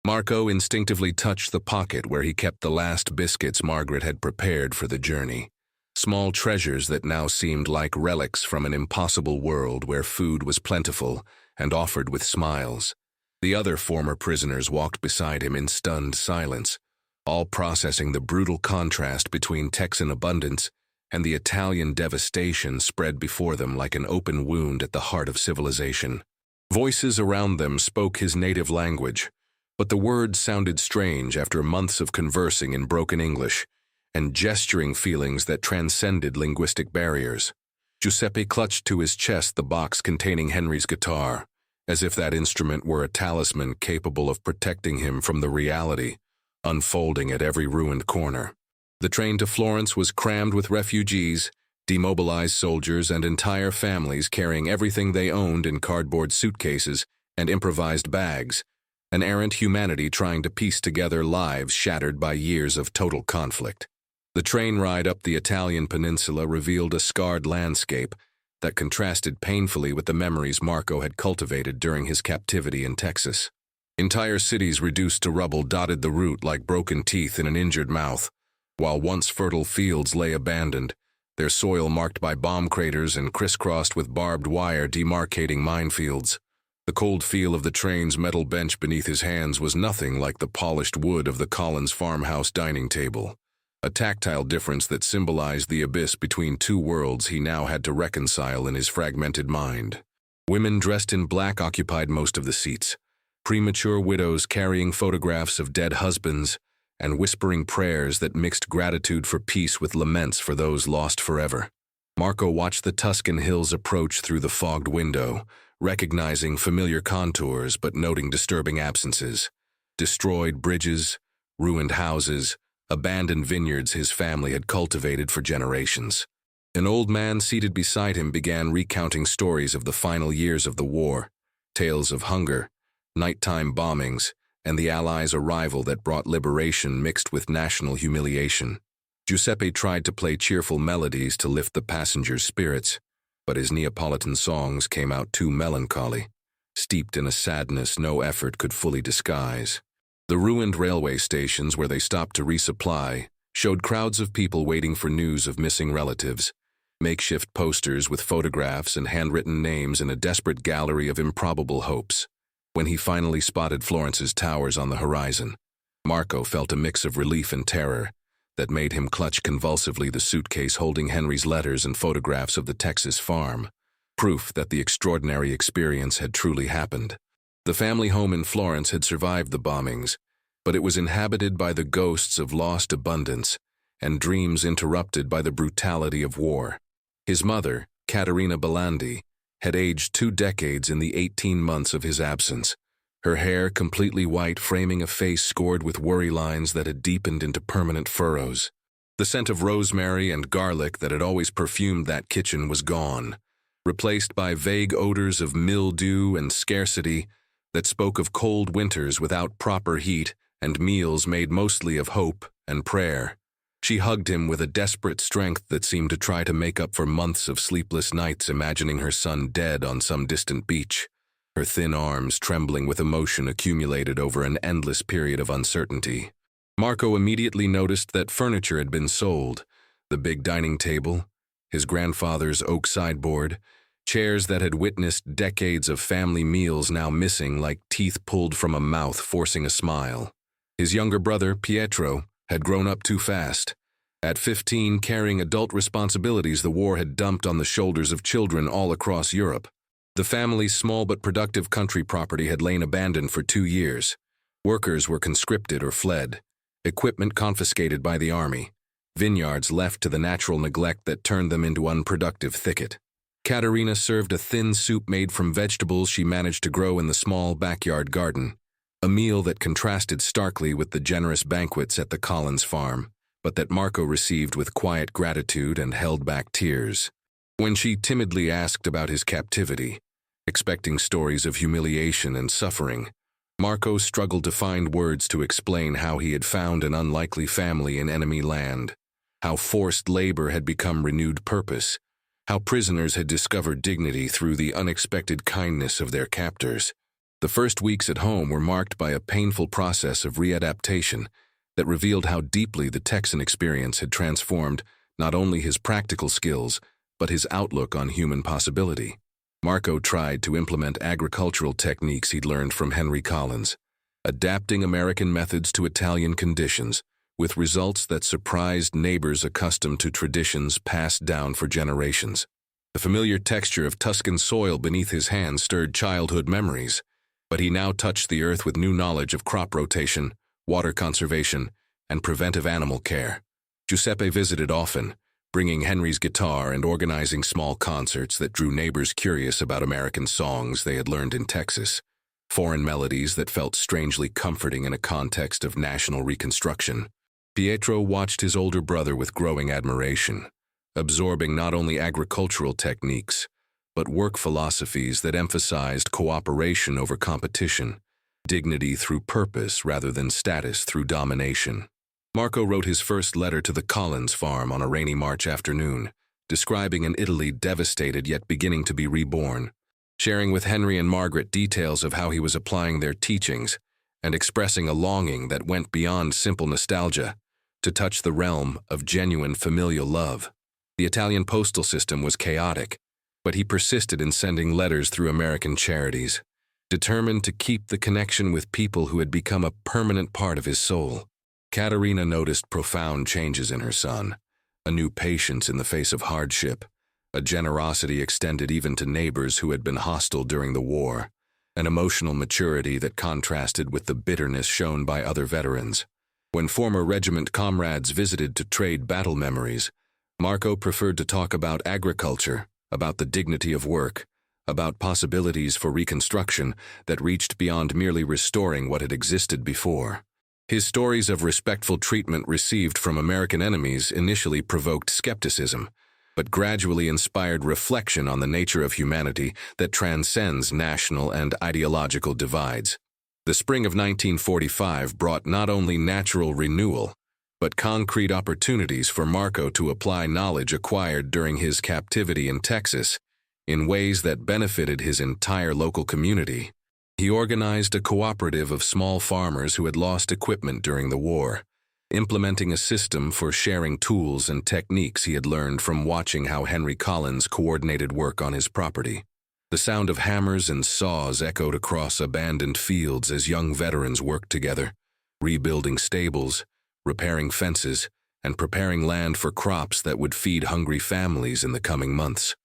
Marco instinctively touched the pocket where he kept the last biscuits Margaret had prepared for the journey. Small treasures that now seemed like relics from an impossible world where food was plentiful and offered with smiles. The other former prisoners walked beside him in stunned silence, all processing the brutal contrast between Texan abundance and the Italian devastation spread before them like an open wound at the heart of civilization. Voices around them spoke his native language, but the words sounded strange after months of conversing in broken English and gesturing feelings that transcended linguistic barriers. Giuseppe clutched to his chest the box containing Henry's guitar, as if that instrument were a talisman capable of protecting him from the reality unfolding at every ruined corner. The train to Florence was crammed with refugees, demobilized soldiers, and entire families carrying everything they owned in cardboard suitcases and improvised bags, an errant humanity trying to piece together lives shattered by years of total conflict. The train ride up the Italian peninsula revealed a scarred landscape that contrasted painfully with the memories Marco had cultivated during his captivity in Texas. Entire cities reduced to rubble dotted the route like broken teeth in an injured mouth, while once fertile fields lay abandoned, their soil marked by bomb craters and crisscrossed with barbed wire demarcating minefields. The cold feel of the train's metal bench beneath his hands was nothing like the polished wood of the Collins farmhouse dining table, a tactile difference that symbolized the abyss between two worlds he now had to reconcile in his fragmented mind. Women dressed in black occupied most of the seats, premature widows carrying photographs of dead husbands and whispering prayers that mixed gratitude for peace with laments for those lost forever. Marco watched the Tuscan hills approach through the fogged window, recognizing familiar contours but noting disturbing absences. Destroyed bridges, ruined houses, abandoned vineyards his family had cultivated for generations. An old man seated beside him began recounting stories of the final years of the war, tales of hunger, nighttime bombings, and the Allies' arrival that brought liberation mixed with national humiliation. Giuseppe tried to play cheerful melodies to lift the passengers' spirits, but his Neapolitan songs came out too melancholy, steeped in a sadness no effort could fully disguise. The ruined railway stations where they stopped to resupply showed crowds of people waiting for news of missing relatives, makeshift posters with photographs and handwritten names in a desperate gallery of improbable hopes. When he finally spotted Florence's towers on the horizon, Marco felt a mix of relief and terror that made him clutch convulsively the suitcase holding Henry's letters and photographs of the Texas farm, proof that the extraordinary experience had truly happened. The family home in Florence had survived the bombings, but it was inhabited by the ghosts of lost abundance and dreams interrupted by the brutality of war. His mother, Caterina Belandi, had aged 2 decades in the 18 months of his absence, her hair completely white framing a face scored with worry lines that had deepened into permanent furrows. The scent of rosemary and garlic that had always perfumed that kitchen was gone, replaced by vague odors of mildew and scarcity that spoke of cold winters without proper heat and meals made mostly of hope and prayer. She hugged him with a desperate strength that seemed to try to make up for months of sleepless nights imagining her son dead on some distant beach, her thin arms trembling with emotion accumulated over an endless period of uncertainty. Marco immediately noticed that furniture had been sold: the big dining table, his grandfather's oak sideboard, chairs that had witnessed decades of family meals now missing like teeth pulled from a mouth forcing a smile. His younger brother, Pietro, had grown up too fast. At 15, carrying adult responsibilities the war had dumped on the shoulders of children all across Europe. The family's small but productive country property had lain abandoned for 2 years. Workers were conscripted or fled, equipment confiscated by the army, vineyards left to the natural neglect that turned them into unproductive thicket. Caterina served a thin soup made from vegetables she managed to grow in the small backyard garden. a meal that contrasted starkly with the generous banquets at the Collins farm, but that Marco received with quiet gratitude and held back tears. When she timidly asked about his captivity, expecting stories of humiliation and suffering, Marco struggled to find words to explain how he had found an unlikely family in enemy land, how forced labor had become renewed purpose, how prisoners had discovered dignity through the unexpected kindness of their captors. The first weeks at home were marked by a painful process of readaptation that revealed how deeply the Texan experience had transformed not only his practical skills, but his outlook on human possibility. Marco tried to implement agricultural techniques he'd learned from Henry Collins, adapting American methods to Italian conditions, with results that surprised neighbors accustomed to traditions passed down for generations. The familiar texture of Tuscan soil beneath his hands stirred childhood memories, but he now touched the earth with new knowledge of crop rotation, water conservation, and preventive animal care. Giuseppe visited often, bringing Henry's guitar and organizing small concerts that drew neighbors curious about American songs they had learned in Texas, foreign melodies that felt strangely comforting in a context of national reconstruction. Pietro watched his older brother with growing admiration, absorbing not only agricultural techniques, but work philosophies that emphasized cooperation over competition, dignity through purpose rather than status through domination. Marco wrote his first letter to the Collins farm on a rainy March afternoon, describing an Italy devastated yet beginning to be reborn, sharing with Henry and Margaret details of how he was applying their teachings, and expressing a longing that went beyond simple nostalgia to touch the realm of genuine familial love. The Italian postal system was chaotic, but he persisted in sending letters through American charities, determined to keep the connection with people who had become a permanent part of his soul. Caterina noticed profound changes in her son, a new patience in the face of hardship, a generosity extended even to neighbors who had been hostile during the war, an emotional maturity that contrasted with the bitterness shown by other veterans. When former regiment comrades visited to trade battle memories, Marco preferred to talk about agriculture, about the dignity of work, about possibilities for reconstruction that reached beyond merely restoring what had existed before. His stories of respectful treatment received from American enemies initially provoked skepticism, but gradually inspired reflection on the nature of humanity that transcends national and ideological divides. The spring of 1945 brought not only natural renewal, but concrete opportunities for Marco to apply knowledge acquired during his captivity in Texas in ways that benefited his entire local community. He organized a cooperative of small farmers who had lost equipment during the war, implementing a system for sharing tools and techniques he had learned from watching how Henry Collins coordinated work on his property. The sound of hammers and saws echoed across abandoned fields as young veterans worked together, rebuilding stables, repairing fences, and preparing land for crops that would feed hungry families in the coming months.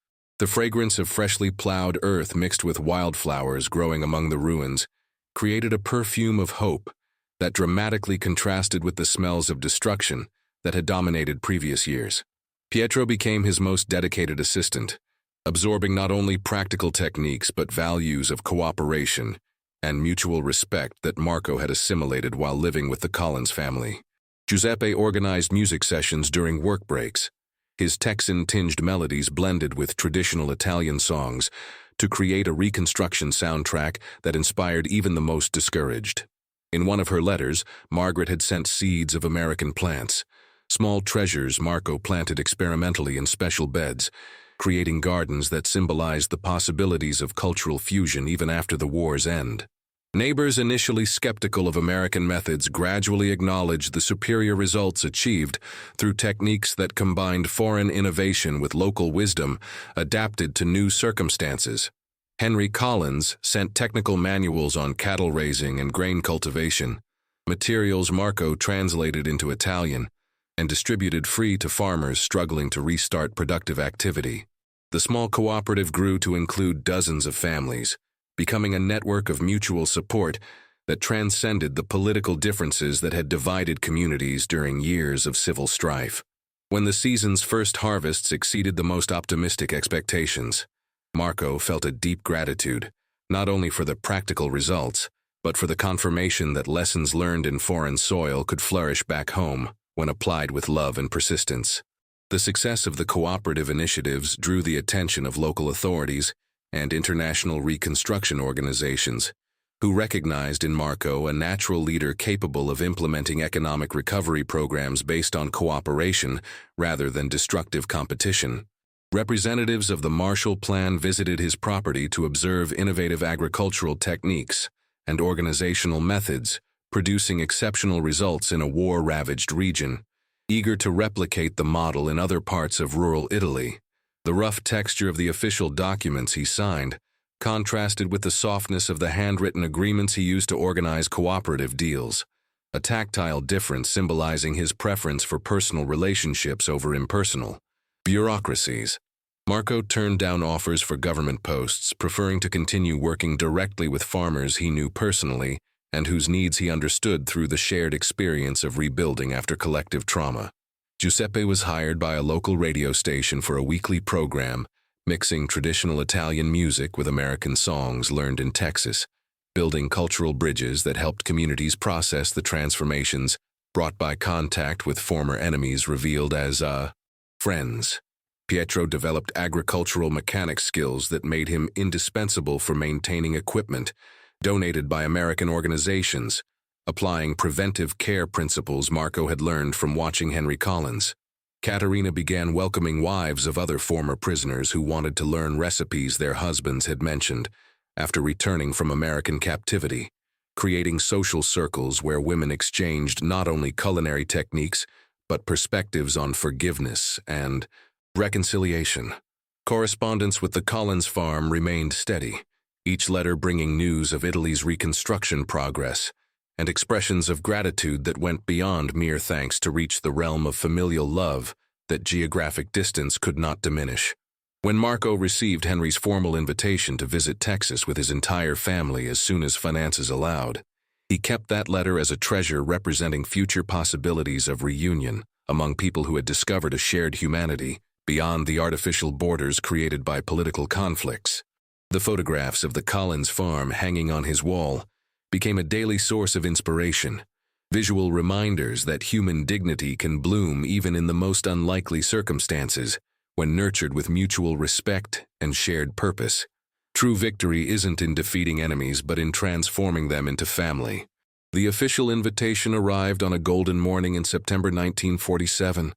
The fragrance of freshly plowed earth mixed with wildflowers growing among the ruins created a perfume of hope that dramatically contrasted with the smells of destruction that had dominated previous years. Pietro became his most dedicated assistant, absorbing not only practical techniques but values of cooperation and mutual respect that Marco had assimilated while living with the Collins family. Giuseppe organized music sessions during work breaks, his Texan-tinged melodies blended with traditional Italian songs to create a reconstruction soundtrack that inspired even the most discouraged. In one of her letters, Margaret had sent seeds of American plants, small treasures Marco planted experimentally in special beds, creating gardens that symbolized the possibilities of cultural fusion even after the war's end. Neighbors initially skeptical of American methods gradually acknowledged the superior results achieved through techniques that combined foreign innovation with local wisdom adapted to new circumstances. Henry Collins sent technical manuals on cattle raising and grain cultivation, materials Marco translated into Italian and distributed free to farmers struggling to restart productive activity. The small cooperative grew to include dozens of families, becoming a network of mutual support that transcended the political differences that had divided communities during years of civil strife. When the season's first harvests exceeded the most optimistic expectations, Marco felt a deep gratitude, not only for the practical results, but for the confirmation that lessons learned in foreign soil could flourish back home when applied with love and persistence. The success of the cooperative initiatives drew the attention of local authorities and international reconstruction organizations, who recognized in Marco a natural leader capable of implementing economic recovery programs based on cooperation rather than destructive competition. Representatives of the Marshall Plan visited his property to observe innovative agricultural techniques and organizational methods, producing exceptional results in a war-ravaged region. Eager to replicate the model in other parts of rural Italy, the rough texture of the official documents he signed contrasted with the softness of the handwritten agreements he used to organize cooperative deals, a tactile difference symbolizing his preference for personal relationships over impersonal bureaucracies. Marco turned down offers for government posts, preferring to continue working directly with farmers he knew personally and whose needs he understood through the shared experience of rebuilding after collective trauma. Giuseppe was hired by a local radio station for a weekly program, mixing traditional Italian music with American songs learned in Texas, building cultural bridges that helped communities process the transformations brought by contact with former enemies revealed as, friends. Pietro developed agricultural mechanics skills that made him indispensable for maintaining equipment donated by American organizations, applying preventive care principles Marco had learned from watching Henry Collins. Caterina began welcoming wives of other former prisoners who wanted to learn recipes their husbands had mentioned after returning from American captivity, creating social circles where women exchanged not only culinary techniques, but perspectives on forgiveness and reconciliation. Correspondence with the Collins farm remained steady, each letter bringing news of Italy's reconstruction progress and expressions of gratitude that went beyond mere thanks to reach the realm of familial love that geographic distance could not diminish. When Marco received Henry's formal invitation to visit Texas with his entire family as soon as finances allowed, he kept that letter as a treasure representing future possibilities of reunion among people who had discovered a shared humanity beyond the artificial borders created by political conflicts. The photographs of the Collins farm hanging on his wall became a daily source of inspiration, visual reminders that human dignity can bloom even in the most unlikely circumstances when nurtured with mutual respect and shared purpose. True victory isn't in defeating enemies but in transforming them into family. The official invitation arrived on a golden morning in September 1947,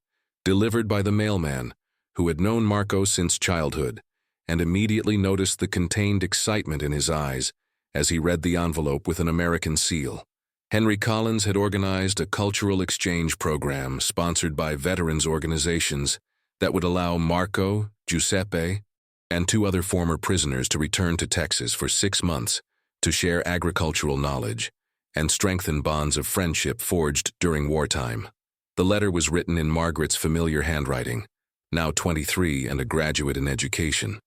delivered by the mailman, who had known Marco since childhood, and immediately noticed the contained excitement in his eyes as he read the envelope with an American seal. Henry Collins had organized a cultural exchange program sponsored by veterans organizations that would allow Marco, Giuseppe, and 2 other former prisoners to return to Texas for 6 months to share agricultural knowledge and strengthen bonds of friendship forged during wartime. The letter was written in Margaret's familiar handwriting, now 23 and a graduate in education,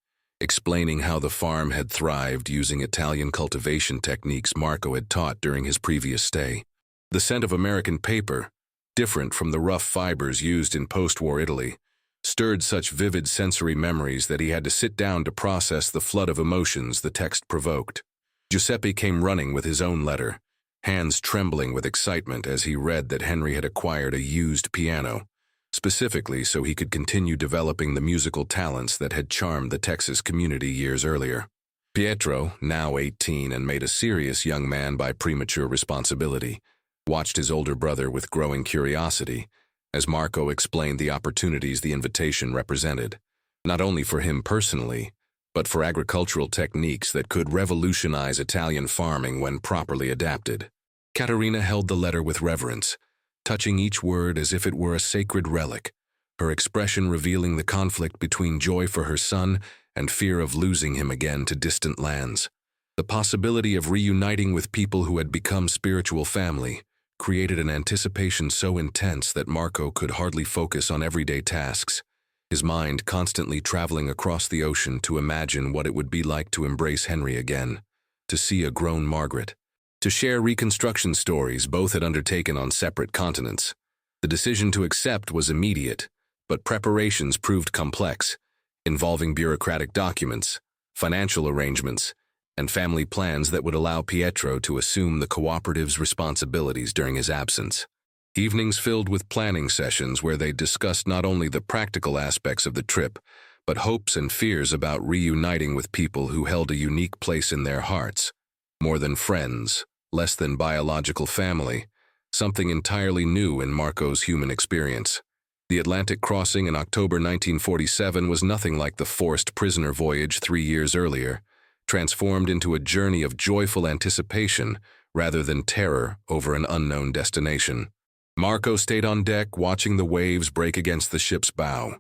explaining how the farm had thrived using Italian cultivation techniques Marco had taught during his previous stay. The scent of American paper, different from the rough fibers used in post-war Italy, stirred such vivid sensory memories that he had to sit down to process the flood of emotions the text provoked. Giuseppe came running with his own letter, hands trembling with excitement as he read that Henry had acquired a used piano, specifically so he could continue developing the musical talents that had charmed the Texas community years earlier. Pietro, now 18 and made a serious young man by premature responsibility, watched his older brother with growing curiosity as Marco explained the opportunities the invitation represented, not only for him personally, but for agricultural techniques that could revolutionize Italian farming when properly adapted. Caterina held the letter with reverence, touching each word as if it were a sacred relic, her expression revealing the conflict between joy for her son and fear of losing him again to distant lands. The possibility of reuniting with people who had become spiritual family created an anticipation so intense that Marco could hardly focus on everyday tasks, his mind constantly traveling across the ocean to imagine what it would be like to embrace Henry again, to see a grown Margaret, to share reconstruction stories both had undertaken on separate continents. The decision to accept was immediate, but preparations proved complex, involving bureaucratic documents, financial arrangements, and family plans that would allow Pietro to assume the cooperative's responsibilities during his absence. Evenings filled with planning sessions where they discussed not only the practical aspects of the trip, but hopes and fears about reuniting with people who held a unique place in their hearts. More than friends, less than biological family, something entirely new in Marco's human experience. The Atlantic crossing in October 1947 was nothing like the forced prisoner voyage 3 years earlier, transformed into a journey of joyful anticipation rather than terror over an unknown destination. Marco stayed on deck watching the waves break against the ship's bow,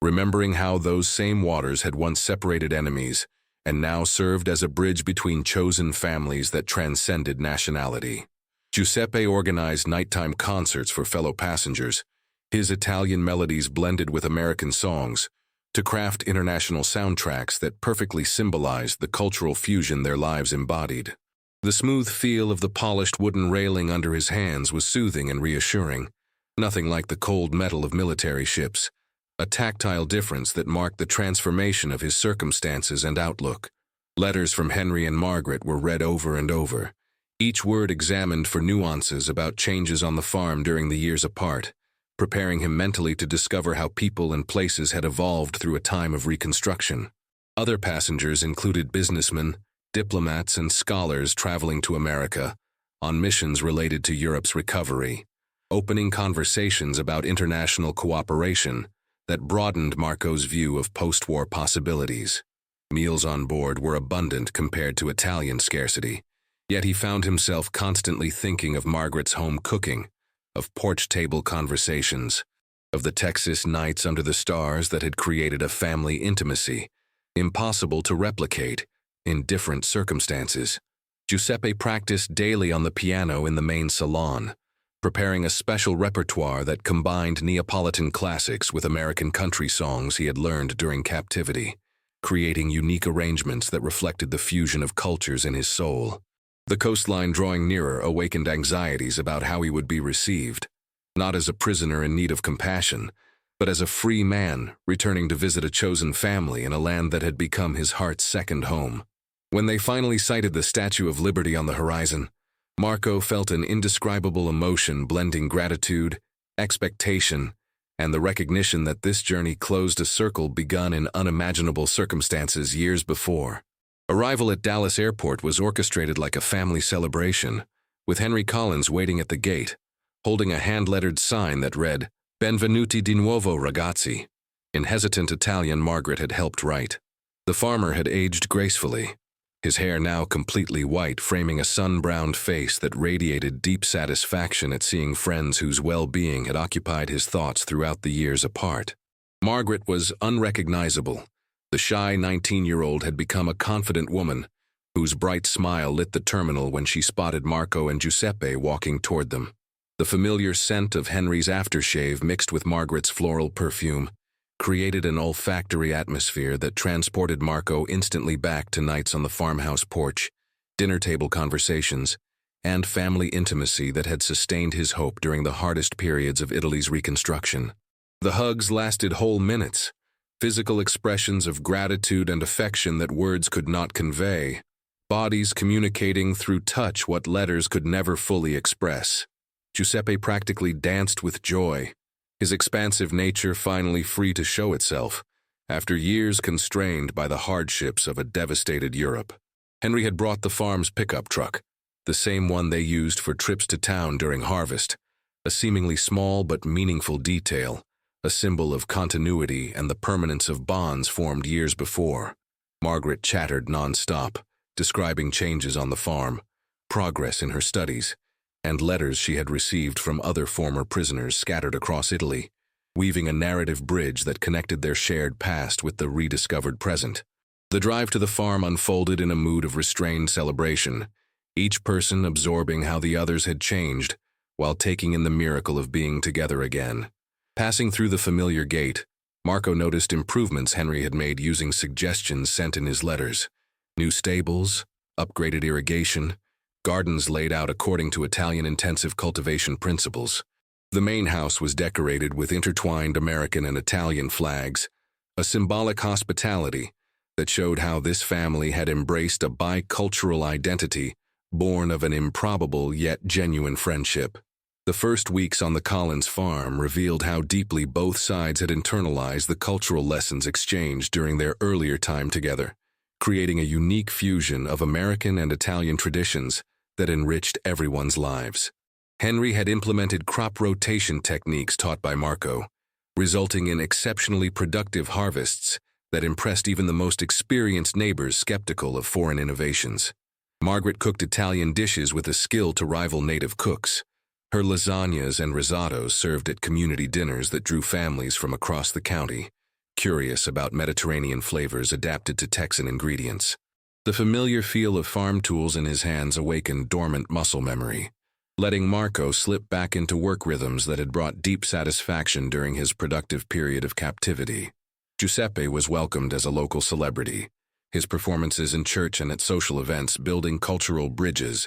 remembering how those same waters had once separated enemies and now served as a bridge between chosen families that transcended nationality. Giuseppe organized nighttime concerts for fellow passengers, his Italian melodies blended with American songs, to craft international soundtracks that perfectly symbolized the cultural fusion their lives embodied. The smooth feel of the polished wooden railing under his hands was soothing and reassuring, nothing like the cold metal of military ships, a tactile difference that marked the transformation of his circumstances and outlook. Letters from Henry and Margaret were read over and over, each word examined for nuances about changes on the farm during the years apart, preparing him mentally to discover how people and places had evolved through a time of reconstruction. Other passengers included businessmen, diplomats, and scholars traveling to America on missions related to Europe's recovery, opening conversations about international cooperation that broadened Marco's view of post-war possibilities. Meals on board were abundant compared to Italian scarcity, yet he found himself constantly thinking of Margaret's home cooking, of porch-table conversations, of the Texas nights under the stars that had created a family intimacy, impossible to replicate in different circumstances. Giuseppe practiced daily on the piano in the main salon, preparing a special repertoire that combined Neapolitan classics with American country songs he had learned during captivity, creating unique arrangements that reflected the fusion of cultures in his soul. The coastline drawing nearer awakened anxieties about how he would be received, not as a prisoner in need of compassion, but as a free man returning to visit a chosen family in a land that had become his heart's second home. When they finally sighted the Statue of Liberty on the horizon, Marco felt an indescribable emotion blending gratitude, expectation, and the recognition that this journey closed a circle begun in unimaginable circumstances years before. Arrival at Dallas Airport was orchestrated like a family celebration, with Henry Collins waiting at the gate, holding a hand-lettered sign that read, "Benvenuti di nuovo, ragazzi." In hesitant Italian, Margaret had helped write. The farmer had aged gracefully, his hair now completely white, framing a sun-browned face that radiated deep satisfaction at seeing friends whose well-being had occupied his thoughts throughout the years apart. Margaret was unrecognizable. The shy 19-year-old had become a confident woman, whose bright smile lit the terminal when she spotted Marco and Giuseppe walking toward them. The familiar scent of Henry's aftershave mixed with Margaret's floral perfume created an olfactory atmosphere that transported Marco instantly back to nights on the farmhouse porch, dinner-table conversations, and family intimacy that had sustained his hope during the hardest periods of Italy's reconstruction. The hugs lasted whole minutes, physical expressions of gratitude and affection that words could not convey, bodies communicating through touch what letters could never fully express. Giuseppe practically danced with joy, his expansive nature finally free to show itself, after years constrained by the hardships of a devastated Europe. Henry had brought the farm's pickup truck, the same one they used for trips to town during harvest, a seemingly small but meaningful detail, a symbol of continuity and the permanence of bonds formed years before. Margaret chattered non-stop, describing changes on the farm, progress in her studies, and letters she had received from other former prisoners scattered across Italy, weaving a narrative bridge that connected their shared past with the rediscovered present. The drive to the farm unfolded in a mood of restrained celebration, each person absorbing how the others had changed, while taking in the miracle of being together again. Passing through the familiar gate, Marco noticed improvements Henry had made using suggestions sent in his letters. New stables, upgraded irrigation, gardens laid out according to Italian intensive cultivation principles. The main house was decorated with intertwined American and Italian flags, a symbolic hospitality that showed how this family had embraced a bicultural identity born of an improbable yet genuine friendship. The first weeks on the Collins farm revealed how deeply both sides had internalized the cultural lessons exchanged during their earlier time together, creating a unique fusion of American and Italian traditions that enriched everyone's lives. Henry had implemented crop rotation techniques taught by Marco, resulting in exceptionally productive harvests that impressed even the most experienced neighbors skeptical of foreign innovations. Margaret cooked Italian dishes with a skill to rival native cooks. Her lasagnas and risottos served at community dinners that drew families from across the county, curious about Mediterranean flavors adapted to Texan ingredients. The familiar feel of farm tools in his hands awakened dormant muscle memory, letting Marco slip back into work rhythms that had brought deep satisfaction during his productive period of captivity. Giuseppe was welcomed as a local celebrity, his performances in church and at social events building cultural bridges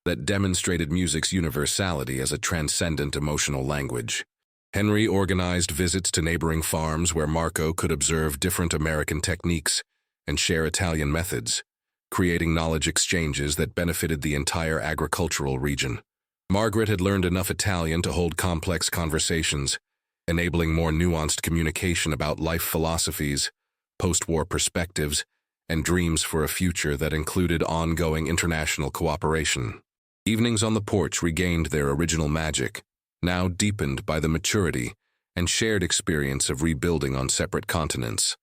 that demonstrated music's universality as a transcendent emotional language. Henry organized visits to neighboring farms where Marco could observe different American techniques and share Italian methods, creating knowledge exchanges that benefited the entire agricultural region. Margaret had learned enough Italian to hold complex conversations, enabling more nuanced communication about life philosophies, post-war perspectives, and dreams for a future that included ongoing international cooperation. Evenings on the porch regained their original magic, now deepened by the maturity and shared experience of rebuilding on separate continents.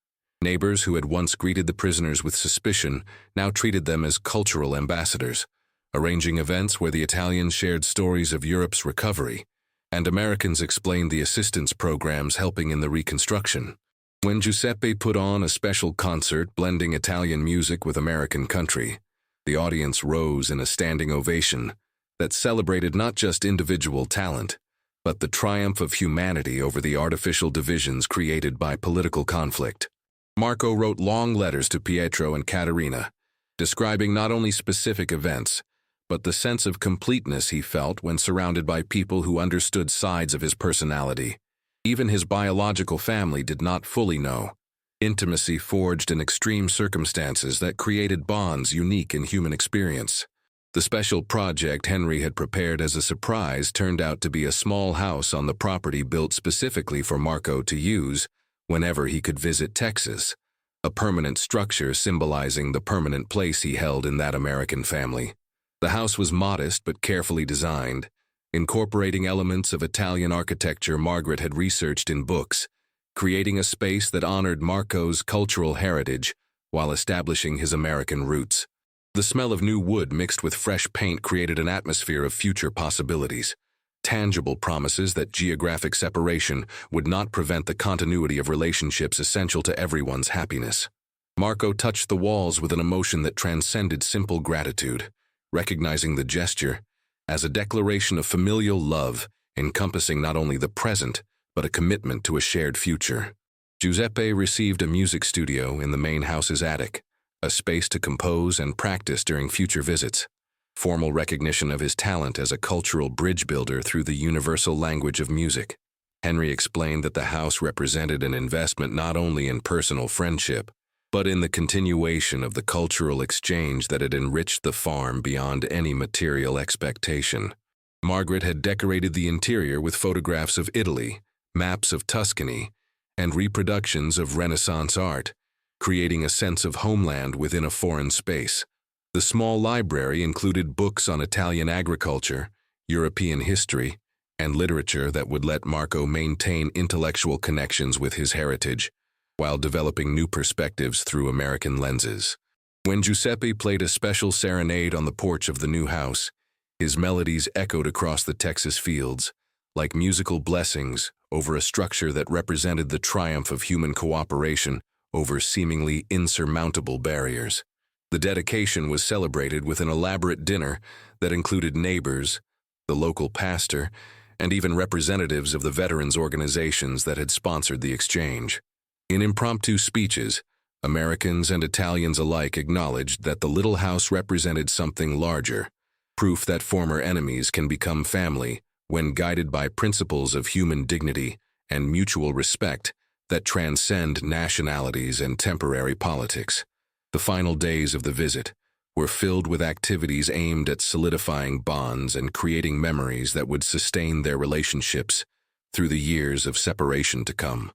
Neighbors who had once greeted the prisoners with suspicion now treated them as cultural ambassadors, arranging events where the Italians shared stories of Europe's recovery, and Americans explained the assistance programs helping in the reconstruction. When Giuseppe put on a special concert blending Italian music with American country, the audience rose in a standing ovation that celebrated not just individual talent, but the triumph of humanity over the artificial divisions created by political conflict. Marco wrote long letters to Pietro and Caterina, describing not only specific events, but the sense of completeness he felt when surrounded by people who understood sides of his personality. Even his biological family did not fully know. Intimacy forged in extreme circumstances that created bonds unique in human experience. The special project Henry had prepared as a surprise turned out to be a small house on the property built specifically for Marco to use whenever he could visit Texas, a permanent structure symbolizing the permanent place he held in that American family. The house was modest but carefully designed, incorporating elements of Italian architecture Margaret had researched in books, creating a space that honored Marco's cultural heritage while establishing his American roots. The smell of new wood mixed with fresh paint created an atmosphere of future possibilities, tangible promises that geographic separation would not prevent the continuity of relationships essential to everyone's happiness. Marco touched the walls with an emotion that transcended simple gratitude, recognizing the gesture as a declaration of familial love encompassing not only the present, but a commitment to a shared future. Giuseppe received a music studio in the main house's attic, a space to compose and practice during future visits. Formal recognition of his talent as a cultural bridge builder through the universal language of music. Henry explained that the house represented an investment not only in personal friendship, but in the continuation of the cultural exchange that had enriched the farm beyond any material expectation. Margaret had decorated the interior with photographs of Italy, maps of Tuscany, and reproductions of Renaissance art, creating a sense of homeland within a foreign space. The small library included books on Italian agriculture, European history, and literature that would let Marco maintain intellectual connections with his heritage, while developing new perspectives through American lenses. When Giuseppe played a special serenade on the porch of the new house, his melodies echoed across the Texas fields, like musical blessings over a structure that represented the triumph of human cooperation over seemingly insurmountable barriers. The dedication was celebrated with an elaborate dinner that included neighbors, the local pastor, and even representatives of the veterans organizations that had sponsored the exchange. In impromptu speeches, Americans and Italians alike acknowledged that the little house represented something larger, proof that former enemies can become family when guided by principles of human dignity and mutual respect that transcend nationalities and temporary politics. The final days of the visit were filled with activities aimed at solidifying bonds and creating memories that would sustain their relationships through the years of separation to come.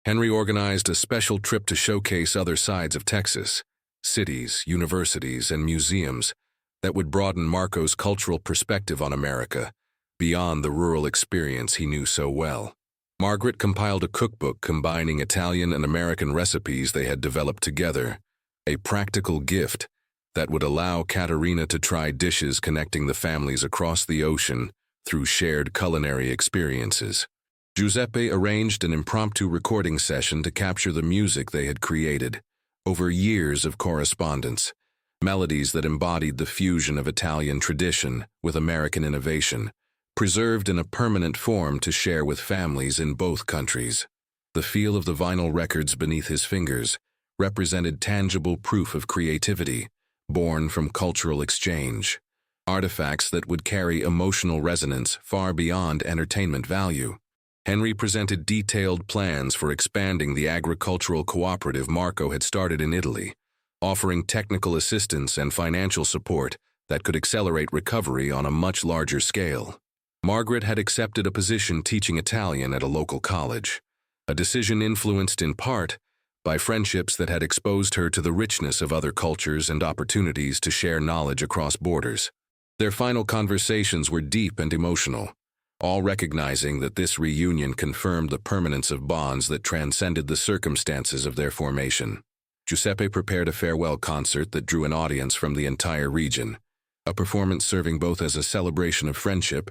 Henry organized a special trip to showcase other sides of Texas, cities, universities, and museums that would broaden Marco's cultural perspective on America beyond the rural experience he knew so well. Margaret compiled a cookbook combining Italian and American recipes they had developed together, a practical gift that would allow Caterina to try dishes connecting the families across the ocean through shared culinary experiences. Giuseppe arranged an impromptu recording session to capture the music they had created over years of correspondence, melodies that embodied the fusion of Italian tradition with American innovation, preserved in a permanent form to share with families in both countries. The feel of the vinyl records beneath his fingers represented tangible proof of creativity, born from cultural exchange, artifacts that would carry emotional resonance far beyond entertainment value. Henry presented detailed plans for expanding the agricultural cooperative Marco had started in Italy, offering technical assistance and financial support that could accelerate recovery on a much larger scale. Margaret had accepted a position teaching Italian at a local college, a decision influenced in part by friendships that had exposed her to the richness of other cultures and opportunities to share knowledge across borders. Their final conversations were deep and emotional, all recognizing that this reunion confirmed the permanence of bonds that transcended the circumstances of their formation. Giuseppe prepared a farewell concert that drew an audience from the entire region, a performance serving both as a celebration of friendship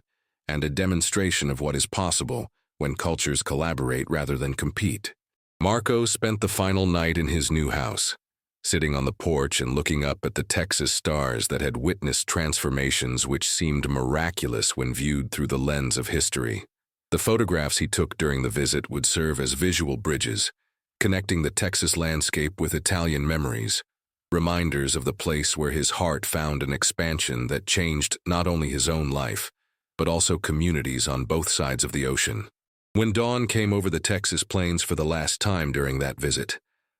and a demonstration of what is possible when cultures collaborate rather than compete. Marco spent the final night in his new house, sitting on the porch and looking up at the Texas stars that had witnessed transformations which seemed miraculous when viewed through the lens of history. The photographs he took during the visit would serve as visual bridges, connecting the Texas landscape with Italian memories, reminders of the place where his heart found an expansion that changed not only his own life, but also communities on both sides of the ocean. When dawn came over the Texas plains for the last time during that visit,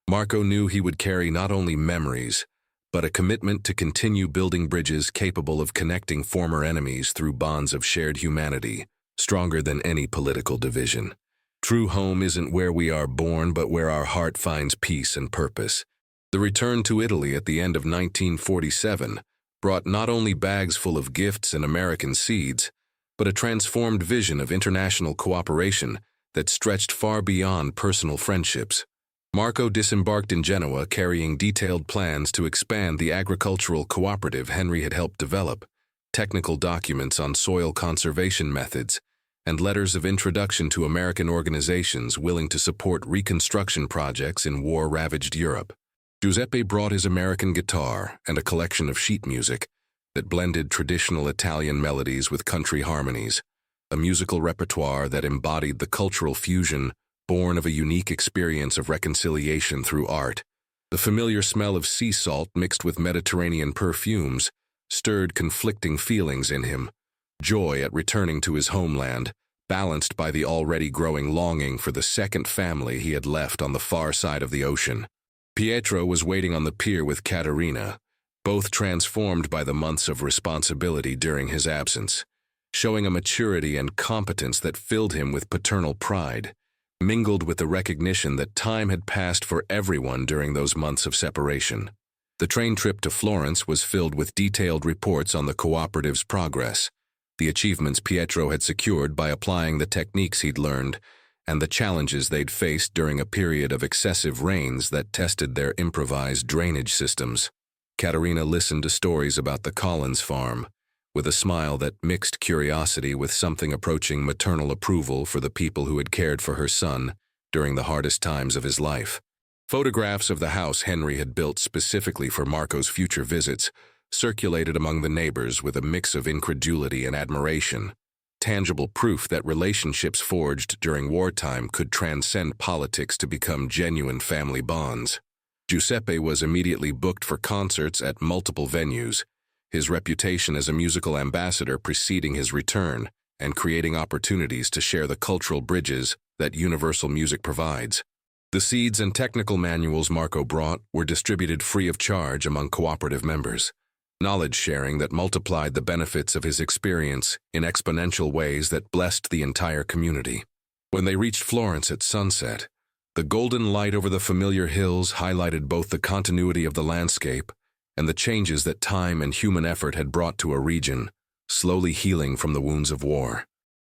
Marco knew he would carry not only memories, but a commitment to continue building bridges capable of connecting former enemies through bonds of shared humanity, stronger than any political division. True home isn't where we are born, but where our heart finds peace and purpose. The return to Italy at the end of 1947 brought not only bags full of gifts and American seeds, but a transformed vision of international cooperation that stretched far beyond personal friendships. Marco disembarked in Genoa carrying detailed plans to expand the agricultural cooperative Henry had helped develop, technical documents on soil conservation methods, and letters of introduction to American organizations willing to support reconstruction projects in war-ravaged Europe. Giuseppe brought his American guitar and a collection of sheet music that blended traditional Italian melodies with country harmonies, a musical repertoire that embodied the cultural fusion born of a unique experience of reconciliation through art. The familiar smell of sea salt mixed with Mediterranean perfumes stirred conflicting feelings in him, joy at returning to his homeland, balanced by the already growing longing for the second family he had left on the far side of the ocean. Pietro was waiting on the pier with Caterina, both transformed by the months of responsibility during his absence, showing a maturity and competence that filled him with paternal pride, mingled with the recognition that time had passed for everyone during those months of separation. The train trip to Florence was filled with detailed reports on the cooperative's progress, the achievements Pietro had secured by applying the techniques he'd learned, and the challenges they'd faced during a period of excessive rains that tested their improvised drainage systems. Caterina listened to stories about the Collins farm, with a smile that mixed curiosity with something approaching maternal approval for the people who had cared for her son during the hardest times of his life. Photographs of the house Henry had built specifically for Marco's future visits circulated among the neighbors with a mix of incredulity and admiration, tangible proof that relationships forged during wartime could transcend politics to become genuine family bonds. Giuseppe was immediately booked for concerts at multiple venues, his reputation as a musical ambassador preceding his return and creating opportunities to share the cultural bridges that universal music provides. The seeds and technical manuals Marco brought were distributed free of charge among cooperative members, knowledge sharing that multiplied the benefits of his experience in exponential ways that blessed the entire community. When they reached Florence at sunset, the golden light over the familiar hills highlighted both the continuity of the landscape and the changes that time and human effort had brought to a region, slowly healing from the wounds of war.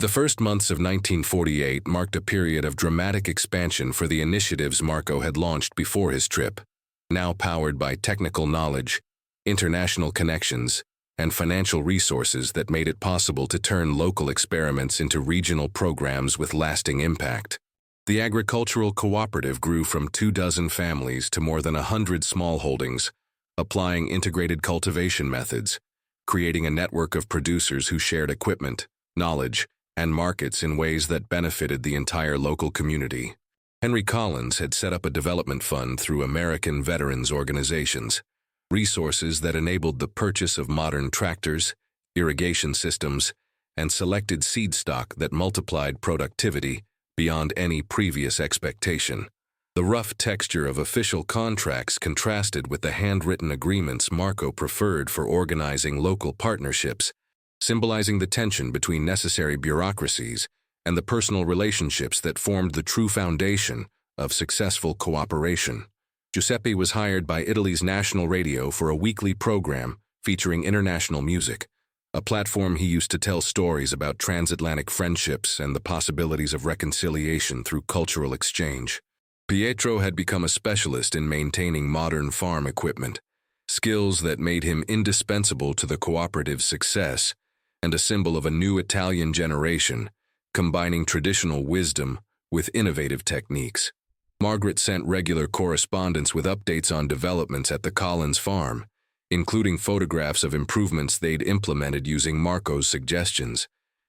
The first months of 1948 marked a period of dramatic expansion for the initiatives Marco had launched before his trip, now powered by technical knowledge, international connections, and financial resources that made it possible to turn local experiments into regional programs with lasting impact. The agricultural cooperative grew from 24 families to more than 100 smallholdings, applying integrated cultivation methods, creating a network of producers who shared equipment, knowledge, and markets in ways that benefited the entire local community. Henry Collins had set up a development fund through American veterans organizations, resources that enabled the purchase of modern tractors, irrigation systems, and selected seed stock that multiplied productivity beyond any previous expectation. The rough texture of official contracts contrasted with the handwritten agreements Marco preferred for organizing local partnerships, symbolizing the tension between necessary bureaucracies and the personal relationships that formed the true foundation of successful cooperation. Giuseppe was hired by Italy's national radio for a weekly program featuring international music, a platform he used to tell stories about transatlantic friendships and the possibilities of reconciliation through cultural exchange. Pietro had become a specialist in maintaining modern farm equipment, skills that made him indispensable to the cooperative's success and a symbol of a new Italian generation, combining traditional wisdom with innovative techniques. Margaret sent regular correspondence with updates on developments at the Collins farm, including photographs of improvements they'd implemented using Marco's suggestions,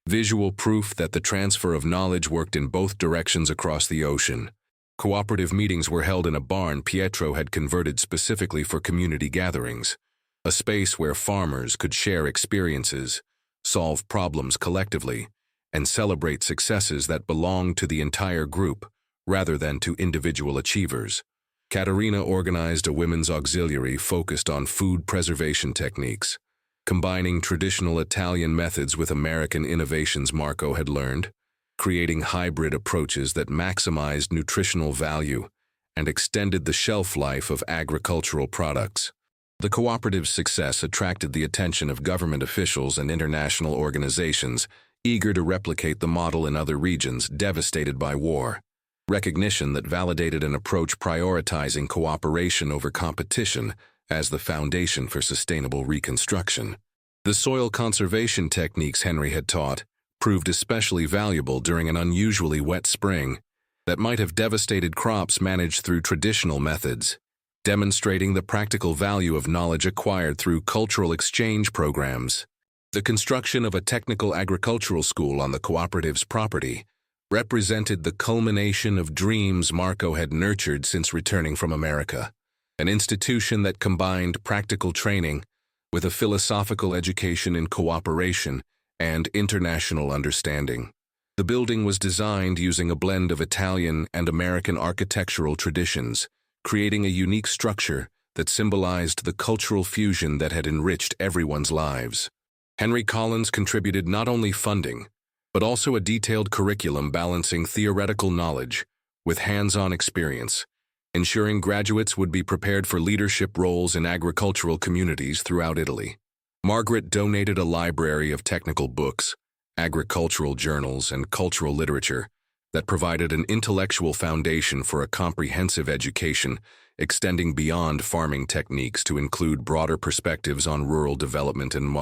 visual proof that the transfer of knowledge worked in both directions across the ocean. Cooperative meetings were held in a barn Pietro had converted specifically for community gatherings, a space where farmers could share experiences, solve problems collectively, and celebrate successes that belonged to the entire group rather than to individual achievers. Caterina organized a women's auxiliary focused on food preservation techniques, combining traditional Italian methods with American innovations Marco had learned, creating hybrid approaches that maximized nutritional value and extended the shelf life of agricultural products. The cooperative's success attracted the attention of government officials and international organizations eager to replicate the model in other regions devastated by war. Recognition that validated an approach prioritizing cooperation over competition as the foundation for sustainable reconstruction. The soil conservation techniques Henry had taught proved especially valuable during an unusually wet spring that might have devastated crops managed through traditional methods, demonstrating the practical value of knowledge acquired through cultural exchange programs. The construction of a technical agricultural school on the cooperative's property represented the culmination of dreams Marco had nurtured since returning from America, an institution that combined practical training with a philosophical education in cooperation and international understanding. The building was designed using a blend of Italian and American architectural traditions, creating a unique structure that symbolized the cultural fusion that had enriched everyone's lives. Henry Collins contributed not only funding, but also a detailed curriculum balancing theoretical knowledge with hands-on experience, ensuring graduates would be prepared for leadership roles in agricultural communities throughout Italy. Margaret donated a library of technical books, agricultural journals, and cultural literature that provided an intellectual foundation for a comprehensive education extending beyond farming techniques to include broader perspectives on rural development and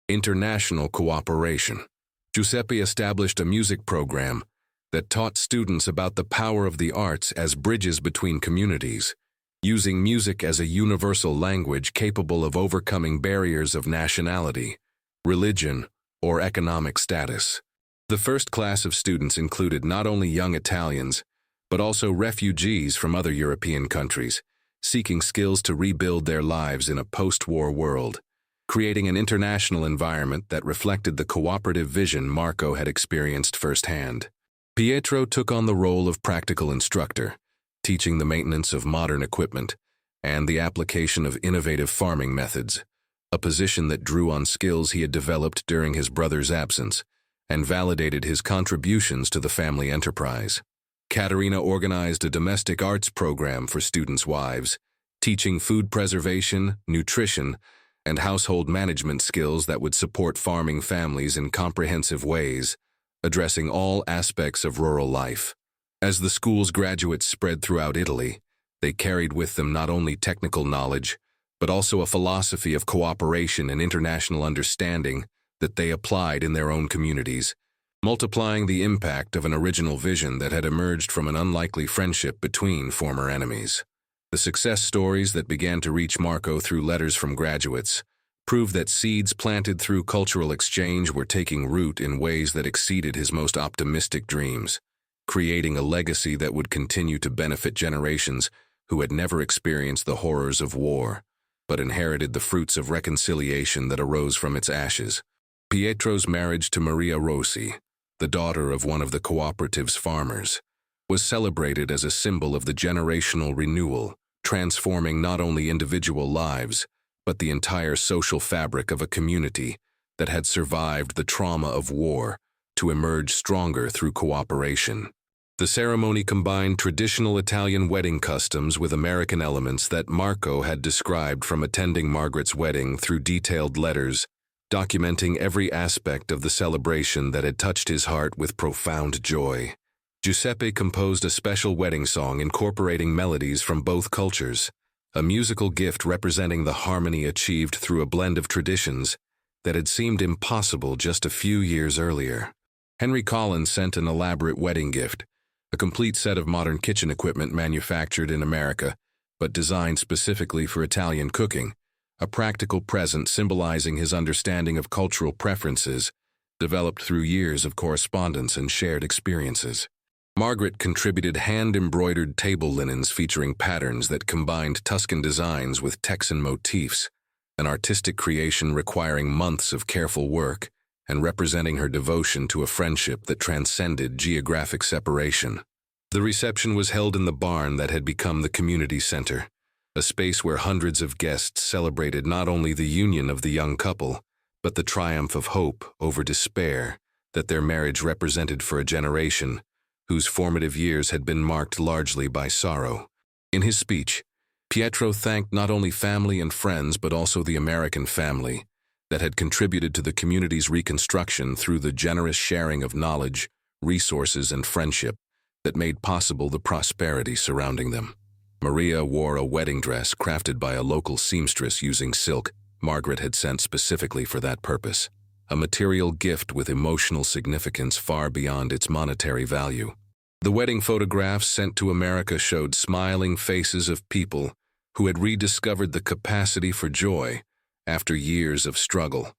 international cooperation. Giuseppe established a music program that taught students about the power of the arts as bridges between communities, using music as a universal language capable of overcoming barriers of nationality, religion, or economic status. The first class of students included not only young Italians, but also refugees from other European countries, seeking skills to rebuild their lives in a post-war world, creating an international environment that reflected the cooperative vision Marco had experienced firsthand. Pietro took on the role of practical instructor, teaching the maintenance of modern equipment and the application of innovative farming methods, a position that drew on skills he had developed during his brother's absence and validated his contributions to the family enterprise. Katerina organized a domestic arts program for students' wives, teaching food preservation, nutrition, and household management skills that would support farming families in comprehensive ways, addressing all aspects of rural life. As the school's graduates spread throughout Italy, they carried with them not only technical knowledge, but also a philosophy of cooperation and international understanding that they applied in their own communities, multiplying the impact of an original vision that had emerged from an unlikely friendship between former enemies. The success stories that began to reach Marco through letters from graduates proved that seeds planted through cultural exchange were taking root in ways that exceeded his most optimistic dreams, creating a legacy that would continue to benefit generations who had never experienced the horrors of war, but inherited the fruits of reconciliation that arose from its ashes. Pietro's marriage to Maria Rossi, the daughter of one of the cooperative's farmers, was celebrated as a symbol of the generational renewal, transforming not only individual lives, but the entire social fabric of a community that had survived the trauma of war to emerge stronger through cooperation. The ceremony combined traditional Italian wedding customs with American elements that Marco had described from attending Margaret's wedding through detailed letters, documenting every aspect of the celebration that had touched his heart with profound joy. Giuseppe composed a special wedding song incorporating melodies from both cultures, a musical gift representing the harmony achieved through a blend of traditions that had seemed impossible just a few years earlier. Henry Collins sent an elaborate wedding gift, a complete set of modern kitchen equipment manufactured in America, but designed specifically for Italian cooking, a practical present symbolizing his understanding of cultural preferences, developed through years of correspondence and shared experiences. Margaret contributed hand-embroidered table linens featuring patterns that combined Tuscan designs with Texan motifs, an artistic creation requiring months of careful work and representing her devotion to a friendship that transcended geographic separation. The reception was held in the barn that had become the community center, a space where hundreds of guests celebrated not only the union of the young couple, but the triumph of hope over despair that their marriage represented for a generation whose formative years had been marked largely by sorrow. In his speech, Pietro thanked not only family and friends but also the American family that had contributed to the community's reconstruction through the generous sharing of knowledge, resources, and friendship that made possible the prosperity surrounding them. Maria wore a wedding dress crafted by a local seamstress using silk Margaret had sent specifically for that purpose, a material gift with emotional significance far beyond its monetary value. The wedding photographs sent to America showed smiling faces of people who had rediscovered the capacity for joy after years of struggle,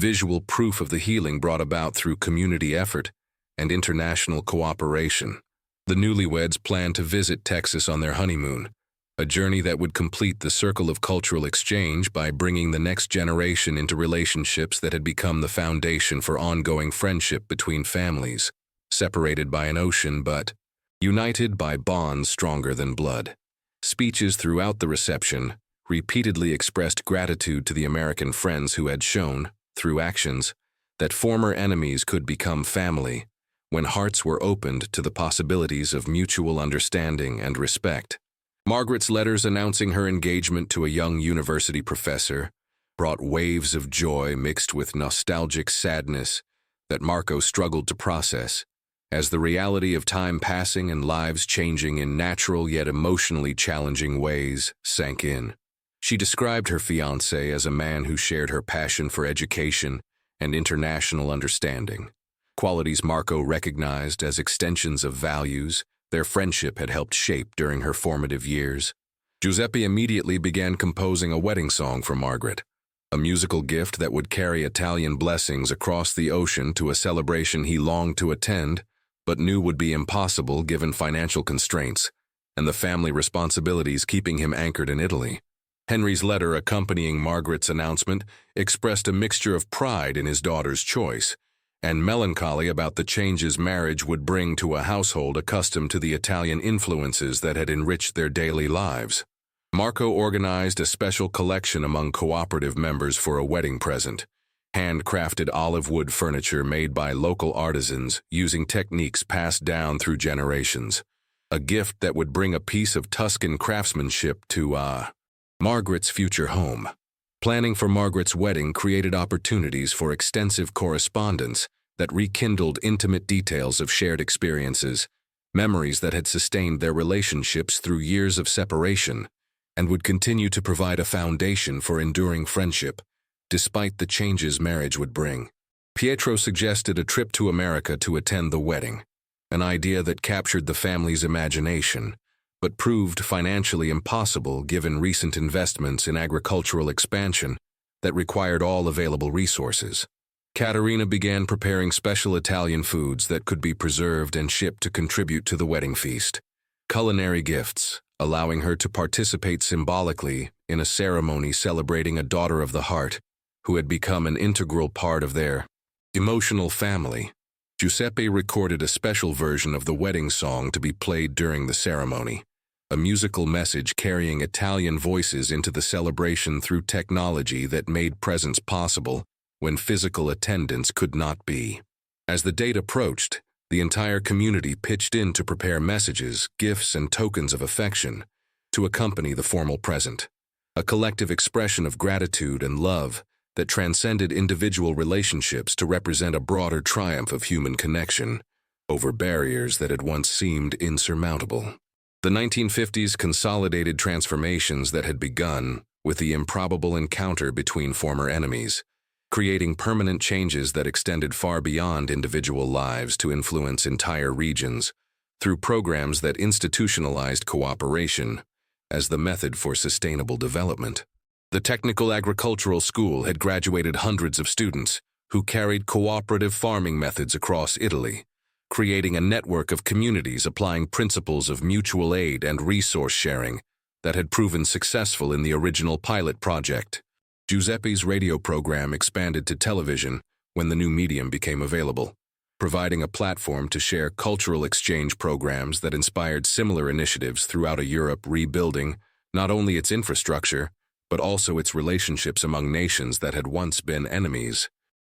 visual proof of the healing brought about through community effort and international cooperation. The newlyweds planned to visit Texas on their honeymoon, a journey that would complete the circle of cultural exchange by bringing the next generation into relationships that had become the foundation for ongoing friendship between families, separated by an ocean but united by bonds stronger than blood. Speeches throughout the reception repeatedly expressed gratitude to the American friends who had shown, through actions, that former enemies could become family when hearts were opened to the possibilities of mutual understanding and respect. Margaret's letters announcing her engagement to a young university professor brought waves of joy mixed with nostalgic sadness that Marco struggled to process, as the reality of time passing and lives changing in natural yet emotionally challenging ways sank in. She described her fiancé as a man who shared her passion for education and international understanding, qualities Marco recognized as extensions of values their friendship had helped shape during her formative years. Giuseppe immediately began composing a wedding song for Margaret, a musical gift that would carry Italian blessings across the ocean to a celebration he longed to attend, but knew would be impossible given financial constraints and the family responsibilities keeping him anchored in Italy. Henry's letter accompanying Margaret's announcement expressed a mixture of pride in his daughter's choice and melancholy about the changes marriage would bring to a household accustomed to the Italian influences that had enriched their daily lives. Marco organized a special collection among cooperative members for a wedding present, handcrafted olive wood furniture made by local artisans using techniques passed down through generations, a gift that would bring a piece of Tuscan craftsmanship to Margaret's future home. Planning for Margaret's wedding created opportunities for extensive correspondence that rekindled intimate details of shared experiences, memories that had sustained their relationships through years of separation, and would continue to provide a foundation for enduring friendship, despite the changes marriage would bring. Pietro suggested a trip to America to attend the wedding, an idea that captured the family's imagination, but proved financially impossible given recent investments in agricultural expansion that required all available resources. Caterina began preparing special Italian foods that could be preserved and shipped to contribute to the wedding feast. Culinary gifts, allowing her to participate symbolically in a ceremony celebrating a daughter of the heart who had become an integral part of their emotional family. Giuseppe recorded a special version of the wedding song to be played during the ceremony, a musical message carrying Italian voices into the celebration through technology that made presence possible when physical attendance could not be. As the date approached, the entire community pitched in to prepare messages, gifts, and tokens of affection to accompany the formal present, a collective expression of gratitude and love that transcended individual relationships to represent a broader triumph of human connection over barriers that had once seemed insurmountable. The 1950s consolidated transformations that had begun with the improbable encounter between former enemies, creating permanent changes that extended far beyond individual lives to influence entire regions through programs that institutionalized cooperation as the method for sustainable development. The Technical Agricultural School had graduated hundreds of students who carried cooperative farming methods across Italy, creating a network of communities applying principles of mutual aid and resource sharing that had proven successful in the original pilot project. Giuseppe's radio program expanded to television when the new medium became available, providing a platform to share cultural exchange programs that inspired similar initiatives throughout a Europe rebuilding not only its infrastructure, but also its relationships among nations that had once been enemies.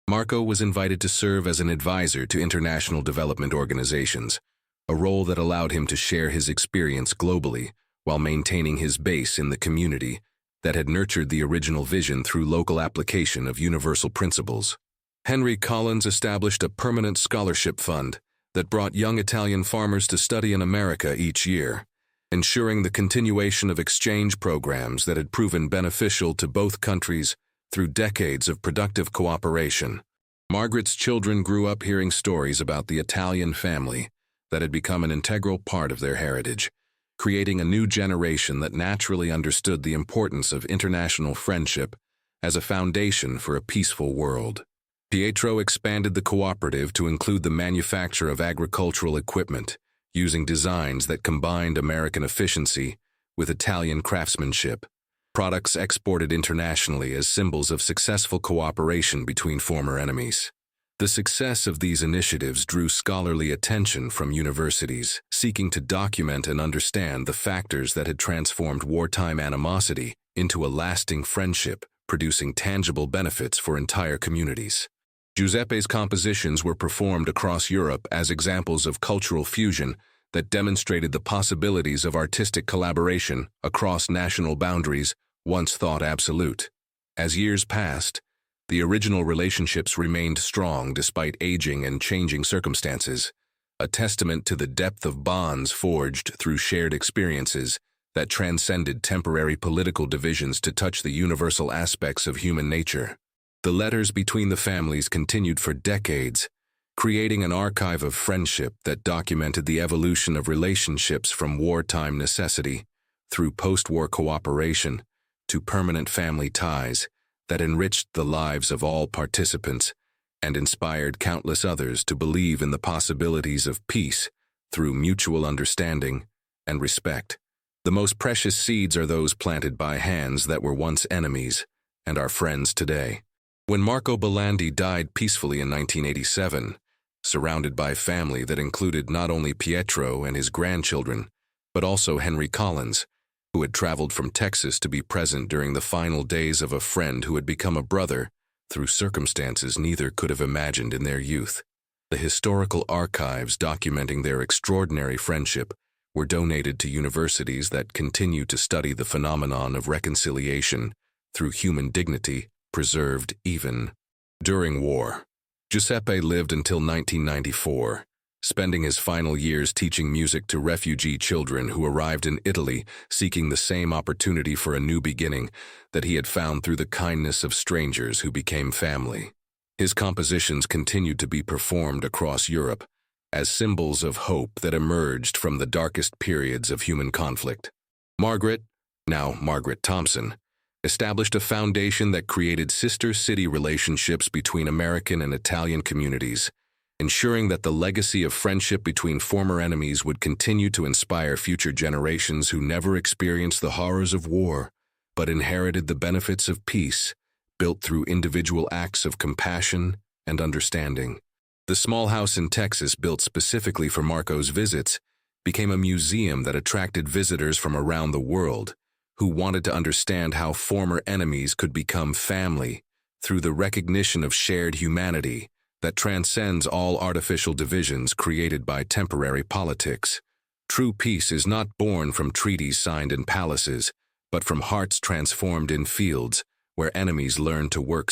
Marco was invited to serve as an advisor to international development organizations, a role that allowed him to share his experience globally while maintaining his base in the community that had nurtured the original vision through local application of universal principles. Henry Collins established a permanent scholarship fund that brought young Italian farmers to study in America each year, ensuring the continuation of exchange programs that had proven beneficial to both countries through decades of productive cooperation. Margaret's children grew up hearing stories about the Italian family that had become an integral part of their heritage, creating a new generation that naturally understood the importance of international friendship as a foundation for a peaceful world. Pietro expanded the cooperative to include the manufacture of agricultural equipment, using designs that combined American efficiency with Italian craftsmanship, products exported internationally as symbols of successful cooperation between former enemies. The success of these initiatives drew scholarly attention from universities seeking to document and understand the factors that had transformed wartime animosity into a lasting friendship, producing tangible benefits for entire communities. Giuseppe's compositions were performed across Europe as examples of cultural fusion that demonstrated the possibilities of artistic collaboration across national boundaries once thought absolute. As years passed, the original relationships remained strong despite aging and changing circumstances, a testament to the depth of bonds forged through shared experiences that transcended temporary political divisions to touch the universal aspects of human nature. The letters between the families continued for decades, creating an archive of friendship that documented the evolution of relationships from wartime necessity through post-war cooperation to permanent family ties that enriched the lives of all participants and inspired countless others to believe in the possibilities of peace through mutual understanding and respect. The most precious seeds are those planted by hands that were once enemies and are friends today. When Marco Belandi died peacefully in 1987, surrounded by family that included not only Pietro and his grandchildren, but also Henry Collins, who had traveled from Texas to be present during the final days of a friend who had become a brother through circumstances neither could have imagined in their youth. The historical archives documenting their extraordinary friendship were donated to universities that continue to study the phenomenon of reconciliation through human dignity preserved even during war. Giuseppe lived until 1994, spending his final years teaching music to refugee children who arrived in Italy seeking the same opportunity for a new beginning that he had found through the kindness of strangers who became family. His compositions continued to be performed across Europe as symbols of hope that emerged from the darkest periods of human conflict. Margaret, now Margaret Thompson, established a foundation that created sister city relationships between American and Italian communities, ensuring that the legacy of friendship between former enemies would continue to inspire future generations who never experienced the horrors of war, but inherited the benefits of peace, built through individual acts of compassion and understanding. The small house in Texas, built specifically for Marco's visits, became a museum that attracted visitors from around the world who wanted to understand how former enemies could become family through the recognition of shared humanity that transcends all artificial divisions created by temporary politics. True peace is not born from treaties signed in palaces, but from hearts transformed in fields where enemies learn to work